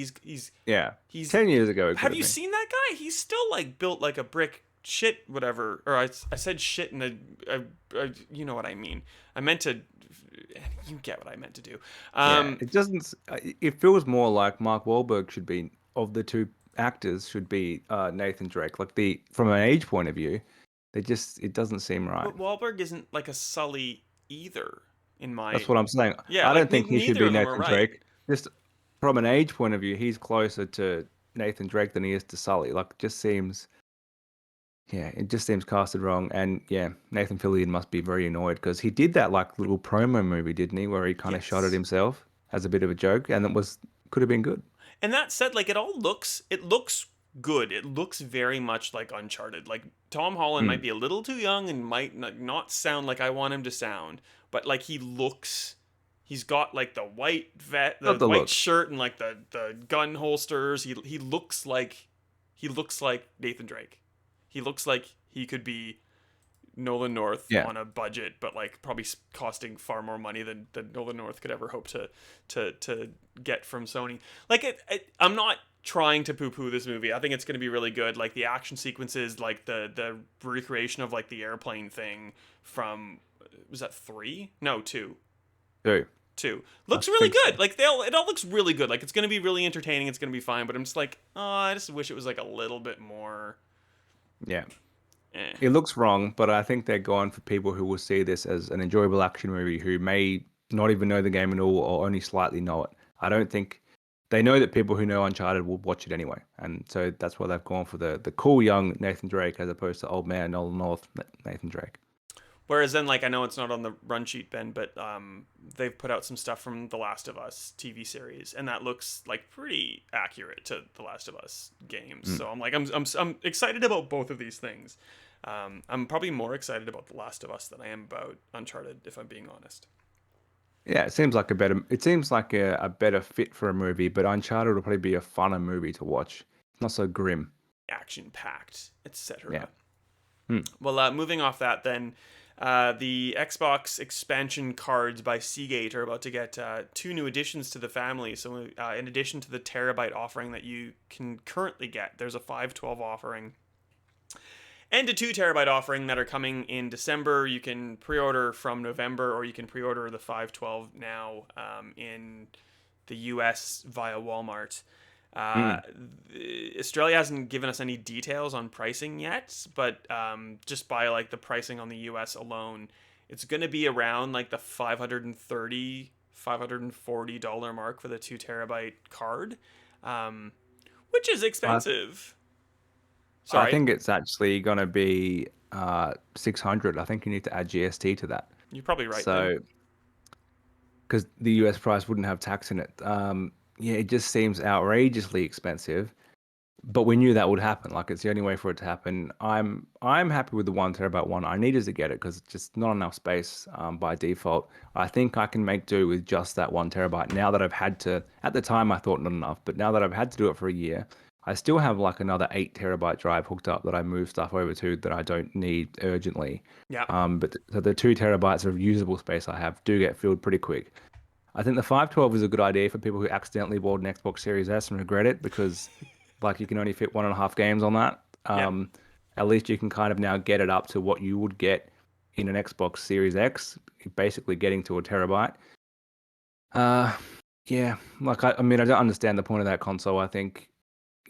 Yeah. he's 10 years ago, it could have have you been. seen that guy? He's still like built like a brick shit whatever. Or I said shit in you know what I mean. I meant to you get what I meant to do. Yeah. Um It doesn't, it feels more like Mark Wahlberg should be, of the two actors, should be Nathan Drake. Like from an age point of view, it doesn't seem right. but Wahlberg isn't like a Sully either in That's my what I'm saying. yeah, I like don't think he should neither be of them are Nathan right. Drake. Just from an age point of view, he's closer to Nathan Drake than he is to Sully. Like, just seems, yeah, it just seems casted wrong. And yeah, Nathan Fillion must be very annoyed because he did that like little promo movie, didn't he, where he kind of shot at Yes. himself as a bit of a joke, and could have been good. And that said, like it looks good. It looks very much like Uncharted. Like Tom Holland might Mm. be a little too young and might not sound like I want him to sound, but like he's got like the Got the white look. shirt and like the gun holsters. He looks like Nathan Drake. He looks like he could be Nolan North Yeah. on a budget, but like probably costing far more money than Nolan North could ever hope to get from Sony. Like I'm not trying to poo-poo this movie. I think it's going to be really good. Like the action sequences, like the recreation of like the airplane thing from was that 3? No, 2. Too. 2 I looks really think so. good. Like it all looks really good. Like it's going to be really entertaining. It's going to be fine. But I'm just like, oh, I just wish it was like a little bit more. Yeah. Eh. It looks wrong, but I think they're going for people who will see this as an enjoyable action movie who may not even know the game at all or only slightly know it. I don't think they know that people who know Uncharted will watch it anyway. And so that's why they've gone for the cool young Nathan Drake as opposed to old man Nolan North Nathan Drake. Whereas then, like, I know it's not on the run sheet, Ben, but they've put out some stuff from The Last of Us TV series, and that looks like pretty accurate to The Last of Us games. Mm. So I'm like, I'm excited about both of these things. I'm probably more excited about The Last of Us than I am about Uncharted, if I'm being honest. Yeah, it seems like a better fit for a movie, but Uncharted will probably be a funner movie to watch. Not so grim. Action packed, Yeah. etc. Hmm. Well, moving off that, then the Xbox expansion cards by Seagate are about to get 2 new additions to the family. So, in addition to the terabyte offering that you can currently get, there's a 512 offering and a 2 terabyte offering that are coming in December. You can pre-order from November, or you can pre-order the 512 now in the US via Walmart. Uh, Mm. Australia hasn't given us any details on pricing yet, but just by like the pricing on the US alone, it's going to be around like the $540 mark for the 2 terabyte card, um, which is I expensive. I Sorry, think it's actually gonna be 600. I think you need to add GST to that. you're probably right then. So because the US price wouldn't have tax in it. Yeah, it just seems outrageously expensive. But we knew that would happen. Like it's the only way for it to happen. I'm happy with the 1 terabyte one. I needed to get it because it's just not enough space by default. I think I can make do with just that 1 terabyte. Now that I've had to, at the time I thought not enough, but now that I've had to do it for a year, I still have like another 8 terabyte drive hooked up that I move stuff over to that I don't need urgently. Yeah. But so the 2 terabytes of usable space I have do get filled pretty quick. I think the 512 is a good idea for people who accidentally bought an Xbox Series S and regret it because, like, you can only fit 1.5 games on that. Yeah. At least you can kind of now get it up to what you would get in an Xbox Series X, basically getting to a terabyte. Uh, yeah, like I mean, I don't understand the point of that console. I think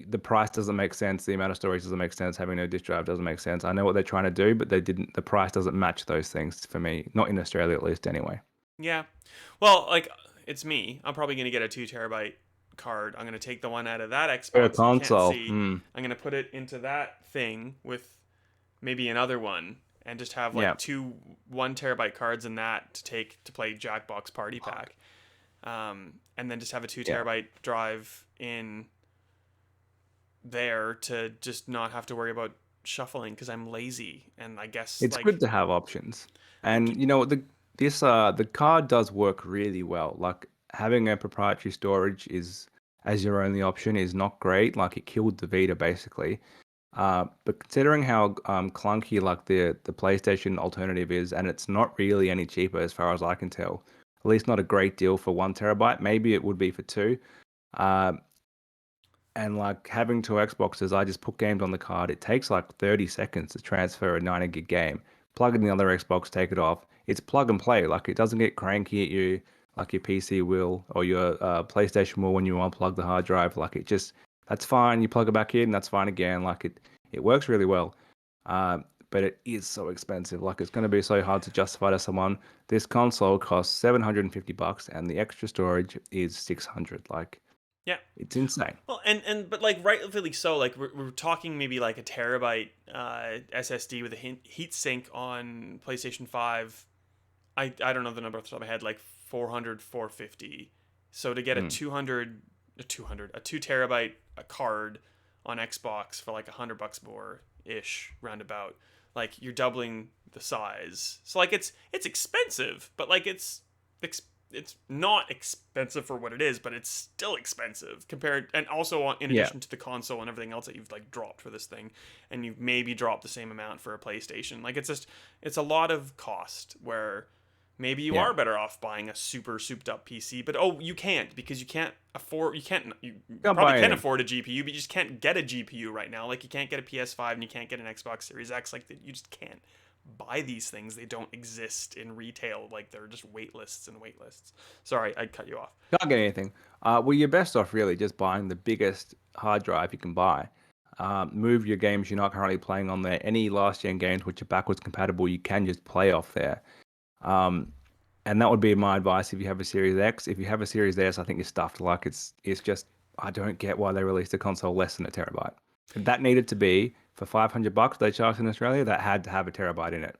the price doesn't make sense. The amount of storage doesn't make sense. Having no disk drive doesn't make sense. I know what they're trying to do, but they didn't. The price doesn't match those things for me. Not in Australia, at least, anyway. Yeah. Well, like it's me. I'm probably gonna get a 2 terabyte card. I'm gonna take the one out of that Per Xbox you can't console. see. I'm gonna put it into that thing with maybe another one, and just have Yeah. like 2 1 terabyte cards in that to take to play Jackbox Party Pack. And then just have a two Yeah. terabyte drive in there to just not have to worry about shuffling because I'm lazy, and I guess It's like good to have options. And you know the card does work really well. Like having a proprietary storage is as your only option is not great. Like it killed the Vita basically. But considering how clunky like the PlayStation alternative is, and it's not really any cheaper as far as I can tell, at least not a great deal for 1 terabyte. Maybe it would be for two. Uh, and like having two Xboxes, I just put games on the card. It takes like 30 seconds to transfer a 90 gig game. Plug in the other Xbox, take it off. It's plug and play. Like it doesn't get cranky at you like your PC will or your PlayStation will when you unplug the hard drive. Like it just, that's fine. You plug it back in, that's fine again. Like it works really well. But it is so expensive. Like it's going to be so hard to justify to someone. This console costs $750 and the extra storage is 600. Like Yeah. it's insane. Well, but like rightfully so. Like we're talking maybe like a terabyte SSD with a heat sink on PlayStation 5. I don't know the number off the top of my head. Like 400, 450. So to get a Mm. 2 terabyte card on Xbox for like $100 more ish roundabout, like you're doubling the size. So like it's expensive, but like it's not expensive for what it is, but it's still expensive compared, and also in Yeah. addition to the console and everything else that you've like dropped for this thing, and you've maybe dropped the same amount for a PlayStation. Like it's a lot of cost where maybe you Yeah. are better off buying a super souped up PC, but you can't because you Can't probably buy can anything. afford a GPU, but you just can't get a GPU right now. Like you can't get a PS5 and you can't get an Xbox Series X. Like you just can't buy these things. They don't exist in retail. Like they're just wait lists and wait lists. Sorry, I cut you off. Can't get anything. Well, you're best off really just buying the biggest hard drive you can buy. Move your games you're not currently playing on there. Any last gen games which are backwards compatible, you can just play off there. Um, and that would be my advice if you have a Series X. If you have a Series S, I think you're stuffed. Like it's just I don't get why they released a console less than a terabyte. If that needed to be for $500 they charged in Australia, that had to have a terabyte in it.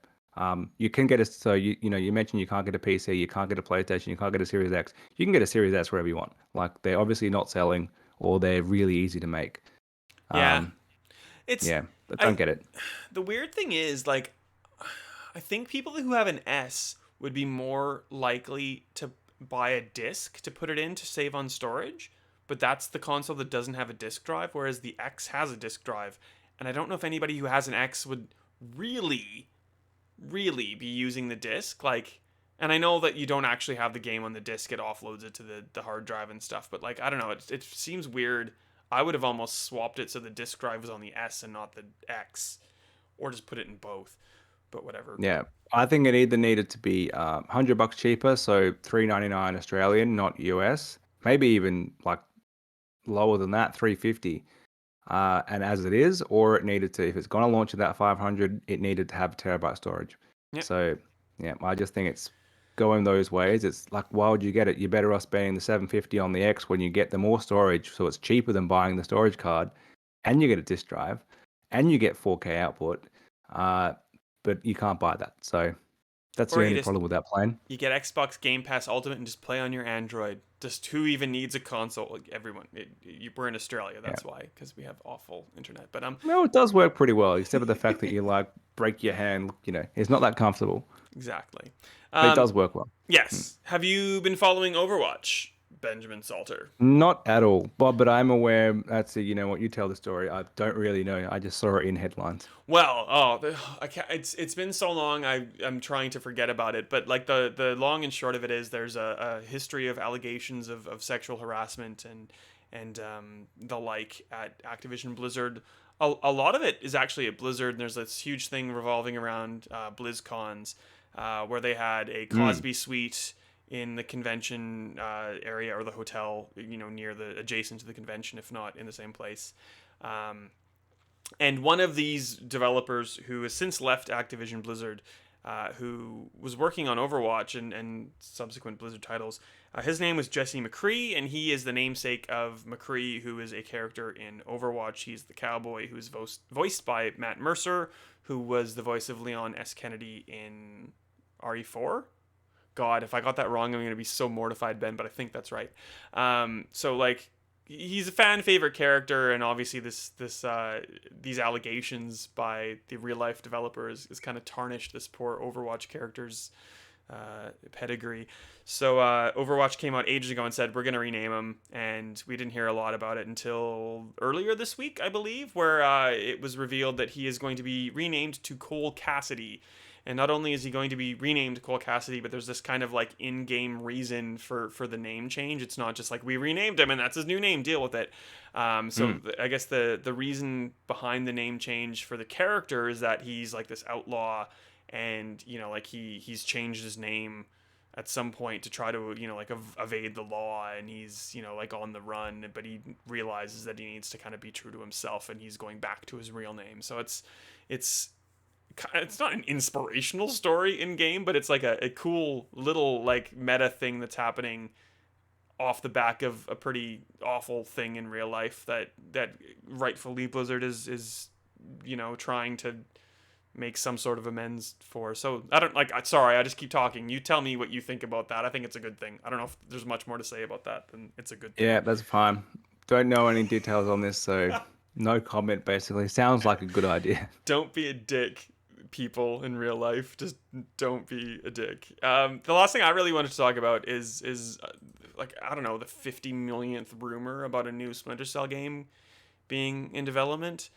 You can get a so you know you mentioned you can't get a PC, you can't get a PlayStation, you can't get a Series X. You can get a Series S wherever you want. Like they're obviously not selling or they're really easy to make. Yeah, Um, it's yeah, but don't I. get it. The weird thing is like I think people who have an S would be more likely to buy a disc to put it in to save on storage, but that's the console that doesn't have a disc drive, whereas the X has a disc drive. And I don't know if anybody who has an X would really, really be using the disc. Like, and I know that you don't actually have the game on the disc, it offloads it to the hard drive and stuff, but like, I don't know, it seems weird. I would have almost swapped it so the disc drive was on the S and not the X, or just put it in both, but whatever. Yeah, I think it either needed to be $100 cheaper, so 399 Australian, not US. Maybe even like lower than that, 350. And as it is, or it needed to, if it's going to launch at that 500, it needed to have terabyte storage. Yeah. So yeah, I just think it's going those ways. It's like, why would you get it? You're better off spending the 750 on the X when you get the more storage, so it's cheaper than buying the storage card, and you get a disk drive, and you get 4K output. Uh, but you can't buy that. So that's Or the you only just problem with that plan. you get Xbox Game Pass Ultimate and just play on your Android. Just who even needs a console? Like everyone, we're in Australia, Yeah. that's why, because we have awful internet. But No, it does work pretty well, except for the fact that you like break your hand. It's not that comfortable, exactly. but it Um, does work well. Mm. yes. Have you been following Overwatch, Benjamin Salter? Not at all, Bob, but I'm aware. That's you know what, you tell the story. I don't really know. I just saw it in headlines. Well, I can't, it's been so long. I'm trying to forget about it. But like the long and short of it is, there's a history of allegations of sexual harassment and the like at Activision Blizzard. A lot of it is actually at Blizzard, and there's this huge thing revolving around BlizzCons, where they had a Mm. Cosby suite in the convention area or the hotel, near the adjacent to the convention, if not in the same place. Um, and one of these developers who has since left Activision Blizzard, who was working on Overwatch and subsequent Blizzard titles, his name was Jesse McCree, and he is the namesake of McCree, who is a character in Overwatch. He's the cowboy who is voiced by Matt Mercer, who was the voice of Leon S. Kennedy in RE4. God, if I got that wrong, I'm going to be so mortified, Ben, but I think that's right. So, like, he's a fan favorite character, and obviously these allegations by the real life developers is kind of tarnished this poor Overwatch character's pedigree. So Overwatch came out ages ago and said we're going to rename him, and we didn't hear a lot about it until earlier this week, I believe, where it was revealed that he is going to be renamed to Cole Cassidy. And not only is he going to be renamed Cole Cassidy, but there's this kind of like in-game reason for the name change. It's not just like we renamed him and that's his new name. Deal with it. I guess the reason behind the name change for the character is that he's like this outlaw, and like he's changed his name at some point to try to like evade the law, and he's like on the run, but he realizes that he needs to kind of be true to himself, and he's going back to his real name. So it's not an inspirational story in game, but it's like a cool little like meta thing that's happening off the back of a pretty awful thing in real life that rightfully Blizzard is trying to make some sort of amends for. So I don't like. Sorry, I just keep talking. You tell me what you think about that. I think it's a good thing. I don't know if there's much more to say about that than it's a good thing. Yeah, that's fine. Don't know any details on this, so no comment. Basically, sounds like a good idea. Don't be a dick, people in real life. Just don't be a dick. The last thing I really wanted to talk about is like, I don't know, the 50 millionth rumor about a new Splinter Cell game being in development.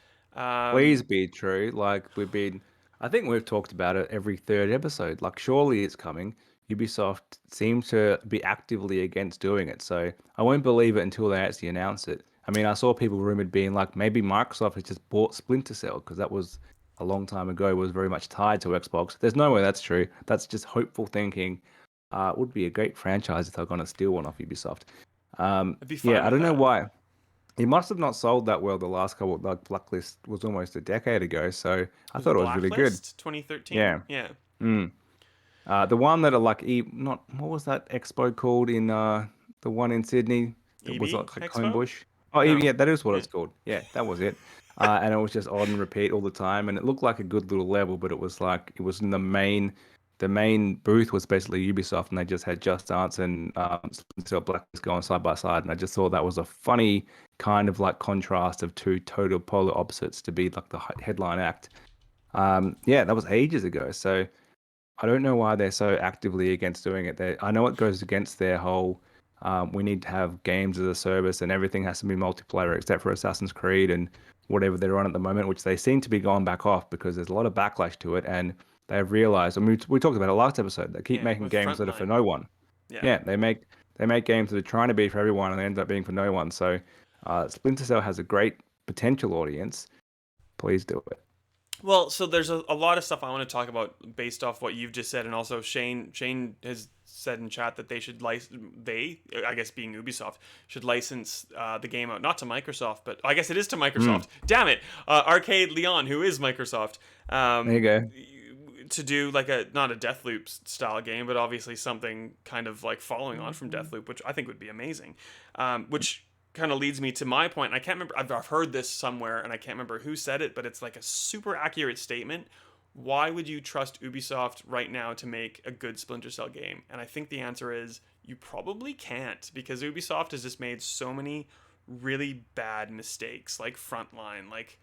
Please be true. Like I think we've talked about it every third episode. Like surely it's coming. Ubisoft seems to be actively against doing it, so I won't believe it until they actually announce it. I mean, I saw people rumored being like maybe Microsoft has just bought Splinter Cell because that was a long time ago, was very much tied to Xbox. There's no way that's true. That's just hopeful thinking. It would be a great franchise if they're going to steal one off Ubisoft. I'd be fine Yeah, I with don't know that. why. It must have not sold that well the last couple. Like Blacklist was almost a decade ago, so I Was thought it was really good. Blacklist 2013? Yeah. Yeah. Mm. The one that are like not what was that expo called in the one in Sydney that was EB like Expo? Homebush. Oh, No. yeah, that is what Yeah. it's called. Yeah, that was it. And it was just on repeat all the time, and it looked like a good little level, but it was like it was in the main booth was basically Ubisoft, and they just had Just Dance and Splinter Cell Blacklist going side by side, and I just thought that was a funny kind of like contrast of two total polar opposites to be like the headline act. Yeah, that was ages ago, so. I don't know why they're so actively against doing it. I know it goes against their whole we need to have games as a service and everything has to be multiplayer except for Assassin's Creed and whatever they're on at the moment, which they seem to be going back off because there's a lot of backlash to it. And they've realized, and we talked about it last episode, they keep Yeah. making With games that are for Frontline. no one. Yeah. Yeah, they make games that are trying to be for everyone and they end up being for no one. So Splinter Cell has a great potential audience. Please do it. Well, so there's a lot of stuff I want to talk about based off what you've just said, and also Shane has said in chat that they should I guess being Ubisoft, should license the game out not to Microsoft, but I guess it is to Mm, Microsoft. Damn it, Arcade Leon, who is Microsoft, there you um, go. to do like a not a Deathloop style game, but obviously something kind of like following on from Deathloop, which I think would be amazing. Which kind of leads me to my point. And I can't remember. I've heard this somewhere, and I can't remember who said it, but it's like a super accurate statement. Why would you trust Ubisoft right now to make a good Splinter Cell game? And I think the answer is you probably can't, because Ubisoft has just made so many really bad mistakes, like Frontline, like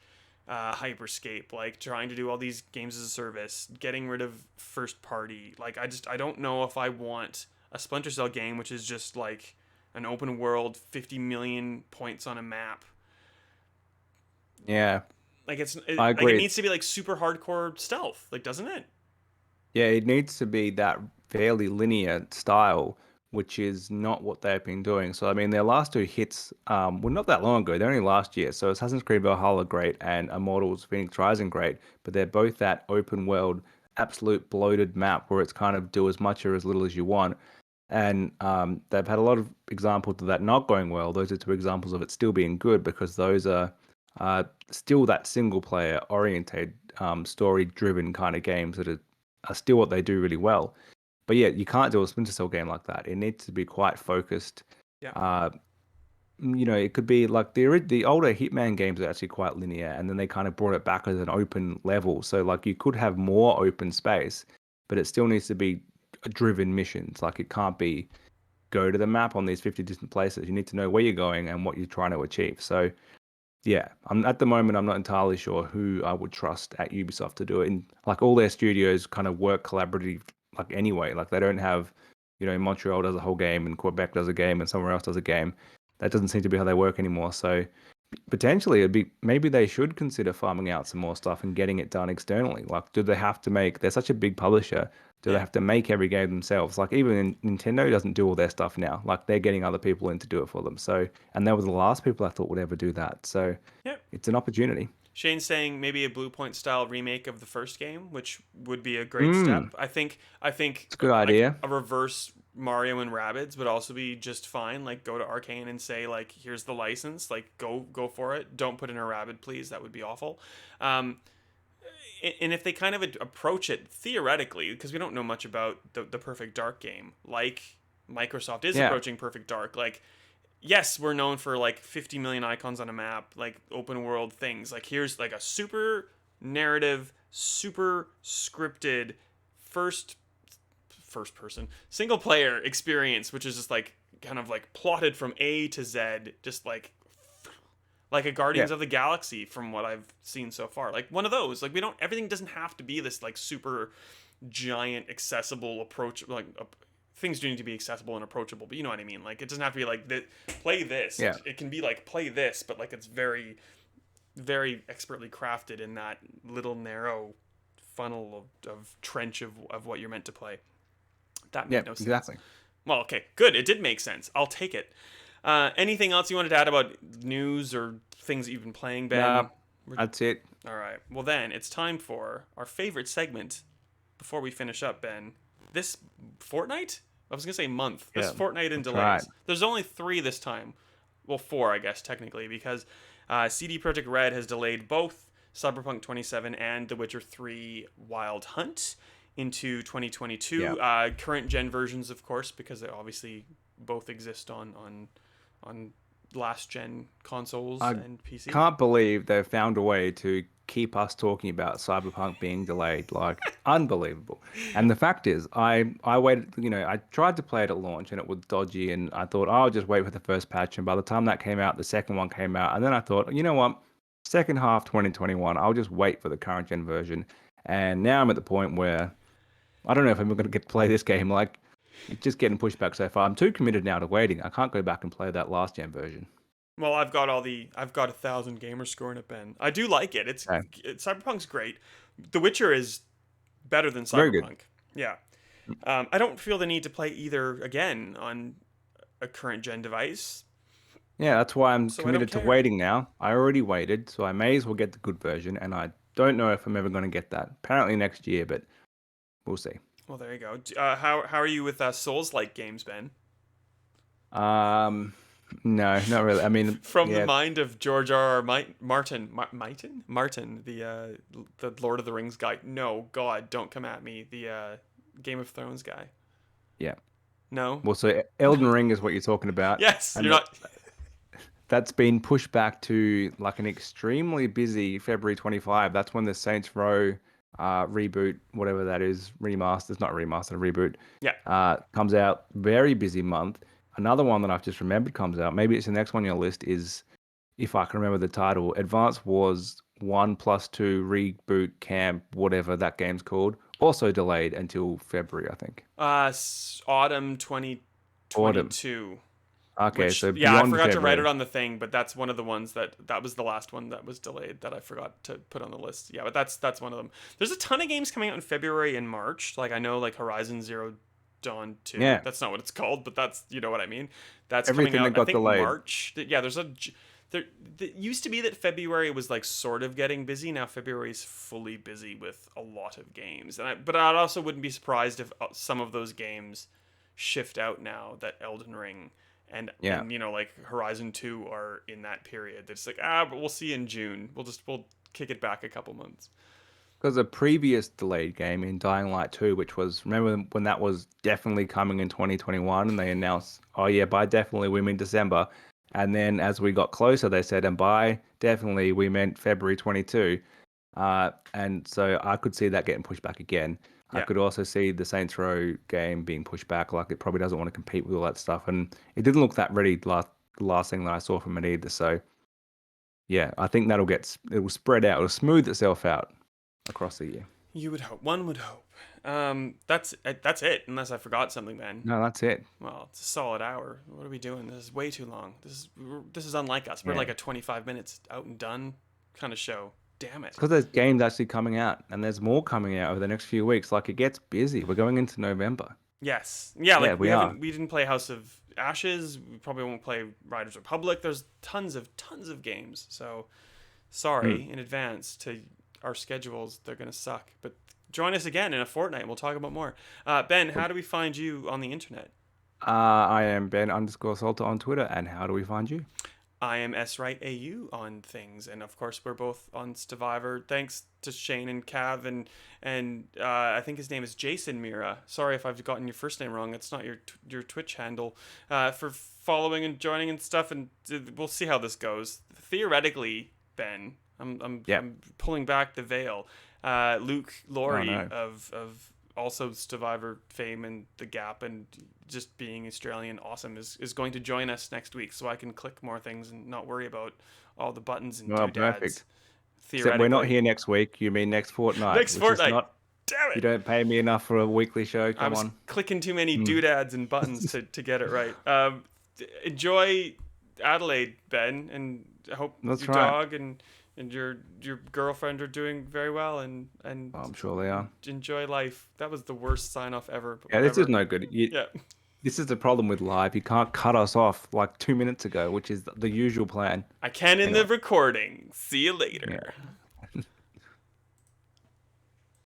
Hyperscape, like trying to do all these games as a service, getting rid of first party. Like I don't know if I want a Splinter Cell game which is just like an open world, 50 million points on a map. Yeah, Like I like it agree. needs to be like super hardcore stealth, like doesn't it? Yeah, it needs to be that fairly linear style, which is not what they've been doing. So, I mean, their last two hits were not that long ago. They're only last year. So, Assassin's Creed Valhalla, great, and Immortals Phoenix Rising, great. But they're both that open world, absolute bloated map where it's kind of do as much or as little as you want. And they've had a lot of examples of that not going well. Those are two examples of it still being good because those are still that single player oriented, story driven kind of games that are still what they do really well. But yeah, you can't do a Splinter Cell game like that. It needs to be quite focused. Yeah. Uh, it could be like the older Hitman games are actually quite linear, and then they kind of brought it back as an open level. So like you could have more open space, but it still needs to be driven missions. Like it can't be go to the map on these 50 different places. You need to know where you're going and what you're trying to achieve. So yeah, I'm at the moment I'm not entirely sure who I would trust at Ubisoft to do it. And like all their studios kind of work like anyway. Like they don't have, Montreal does a whole game and Quebec does a game and somewhere else does a game. That doesn't seem to be how they work anymore. So potentially maybe they should consider farming out some more stuff and getting it done externally. Like, do they have to make? They're such a big publisher. Do they have to make every game themselves? Like even Nintendo doesn't do all their stuff now. Like they're getting other people in to do it for them. So, and they were the last people I thought would ever do that. So Yeah. it's an opportunity. Shane's saying maybe a Blue Point style remake of the first game, which would be a great Mm, step. I think it's a good like idea. a reverse Mario and Rabbids would also be just fine. Like go to Arcane and say like, here's the license, like go for it. Don't put in a Rabbid, please. That would be awful. Um, and if they kind of approach it theoretically, because we don't know much about the Perfect Dark game, like Microsoft is Yeah. approaching Perfect Dark, like yes, we're known for like 50 million icons on a map, like open world things. Like here's like a super narrative, super scripted first first person single player experience, which is just like kind of like plotted from A to Z, just like a Yeah. Guardians of the Galaxy from what I've seen so far. Like one of those. Like we don't everything doesn't have to be this like super giant accessible approach like things do need to be accessible and approachable, but you know what I mean? Like it doesn't have to be like play this. Yeah. It can be like play this, but like it's very very expertly crafted in that little narrow funnel of trench of what you're meant to play. That Yeah. made no sense. Exactly. Well, okay, good. It did make sense. I'll take it. Anything else you wanted to add about news or things that you've been playing, Ben? Nah, that's it. All right. Well, then it's time for our favorite segment before we finish up, Ben. This fortnight? I was going to say month. This Yeah, fortnight in that's delays. right. There's only 3 this time. Well, 4, I guess, technically, because CD Projekt Red has delayed both Cyberpunk 27 and The Witcher 3 Wild Hunt into 2022. Yeah. Current gen versions, of course, because they obviously both exist on last gen consoles I and PC. can't believe they've found a way to keep us talking about Cyberpunk being delayed. Like, unbelievable. And the fact is, I waited, I tried to play it at launch and it was dodgy. And I thought, oh, I'll just wait for the first patch. And by the time that came out, the second one came out. And then I thought, you know what? Second half 2021, I'll just wait for the current gen version. And now I'm at the point where I don't know if I'm going to get to play this game. Like, it's just getting pushed back so far. I'm too committed now to waiting. I can't go back and play that last gen version. Well, I've got 1,000 gamer score in it, Ben. I do like it. Okay. Cyberpunk's great. The Witcher is better than Very good. Cyberpunk. Yeah. I don't feel the need to play either again on a current gen device, Yeah, that's why I'm so I don't committed to care. waiting now. I already waited, so I may as well get the good version. And I don't know if I'm ever going to get that. Apparently next year, but we'll see. Well, there you go. How are you with Souls-like games, Ben? Um, no, not really. I mean, From the yeah, mind of George R. R. Martin, the Lord of the Rings guy. No, God, don't come at me. The Game of Thrones guy. yeah. No. Well, so Elden Ring is what you're talking about, Yes, and you're not. that's been pushed back to like an extremely busy February 25. That's when the Saints Row reboot, whatever that is, remaster, it's not remastered, reboot, Yeah. comes out. Very busy month. Another one that I've just remembered comes out. Maybe it's the next one on your list is, if I can remember the title, Advance Wars 1+2 Reboot Camp, whatever that game's called. Also delayed until February, I think. Autumn Autumn. 2022. Okay, Which so yeah, I beyond forgot to write it February. on the thing, but that's one of the ones that was the last one that was delayed that I forgot to put on the list. Yeah, but that's one of them. There's a ton of games coming out in February and March. Like I know like Horizon Zero Dawn 2. Yeah, That's not what it's called, but that's you know what I mean. That's coming everything that out I got think delayed. March. Yeah, there it used to be that February was like sort of getting busy. Now February is fully busy with a lot of games. But I also wouldn't be surprised if some of those games shift out now that Elden Ring Yeah. and like Horizon 2 are in that period. It's like but we'll see in June. We'll kick it back a couple months. Because a previous delayed game in Dying Light 2, which was, remember when that was definitely coming in 2021 and they announced, oh yeah, by definitely we mean December. And then as we got closer, they said, and by definitely we meant February 22. And so I could see that getting pushed back again. I Yeah. could also see the Saints Row game being pushed back. Like it probably doesn't want to compete with all that stuff. And it didn't look that ready the last thing that I saw from it either. So yeah, I think it will spread out. It'll smooth itself out across the year. You would hope. One would hope. That's it. Unless I forgot something, Ben. No, that's it. Well, it's a solid hour. What are we doing? This is way too long. This is unlike us. We're Yeah. like a 25 minutes out and done kind of show. Damn it. Because there's games actually coming out, and there's more coming out over the next few weeks. Like it gets busy. We're going into November. Yes. Yeah, Yeah, like we are. we didn't play House of Ashes. We probably won't play Riders Republic. There's tons of games. So sorry in advance to our schedules. They're gonna suck. But join us again in a fortnight. We'll talk about more. Ben, how do we find you on the internet? I am Ben_Salter on Twitter, and how do we find you? I am SWrightAU on things, and of course we're both on Stevivor. Thanks to Shane and Cav and I think his name is Jason Mira. Sorry if I've gotten your first name wrong. It's not your Twitch handle. For following and joining and stuff, and we'll see how this goes. Theoretically, Ben, I'm pulling back the veil. Luke Laurie of also Stevivor fame and The Gap and just being Australian awesome is going to join us next week, so I can click more things and not worry about all the buttons and doodads. Perfect. Except we're not here next week. You mean next fortnight? Next fortnight. Is not, Damn it! You don't pay me enough for a weekly show. Come I was on. clicking too many doodads and buttons to get it right. Enjoy Adelaide, Ben, and I hope That's your right. dog and your girlfriend are doing very well and I'm sure they are. enjoy life. That was the worst sign off ever. But Yeah, this whatever. is no good. Yeah. This is the problem with live. You can't cut us off like 2 minutes ago, which is the usual plan. I can in the recording. See you later. Yeah.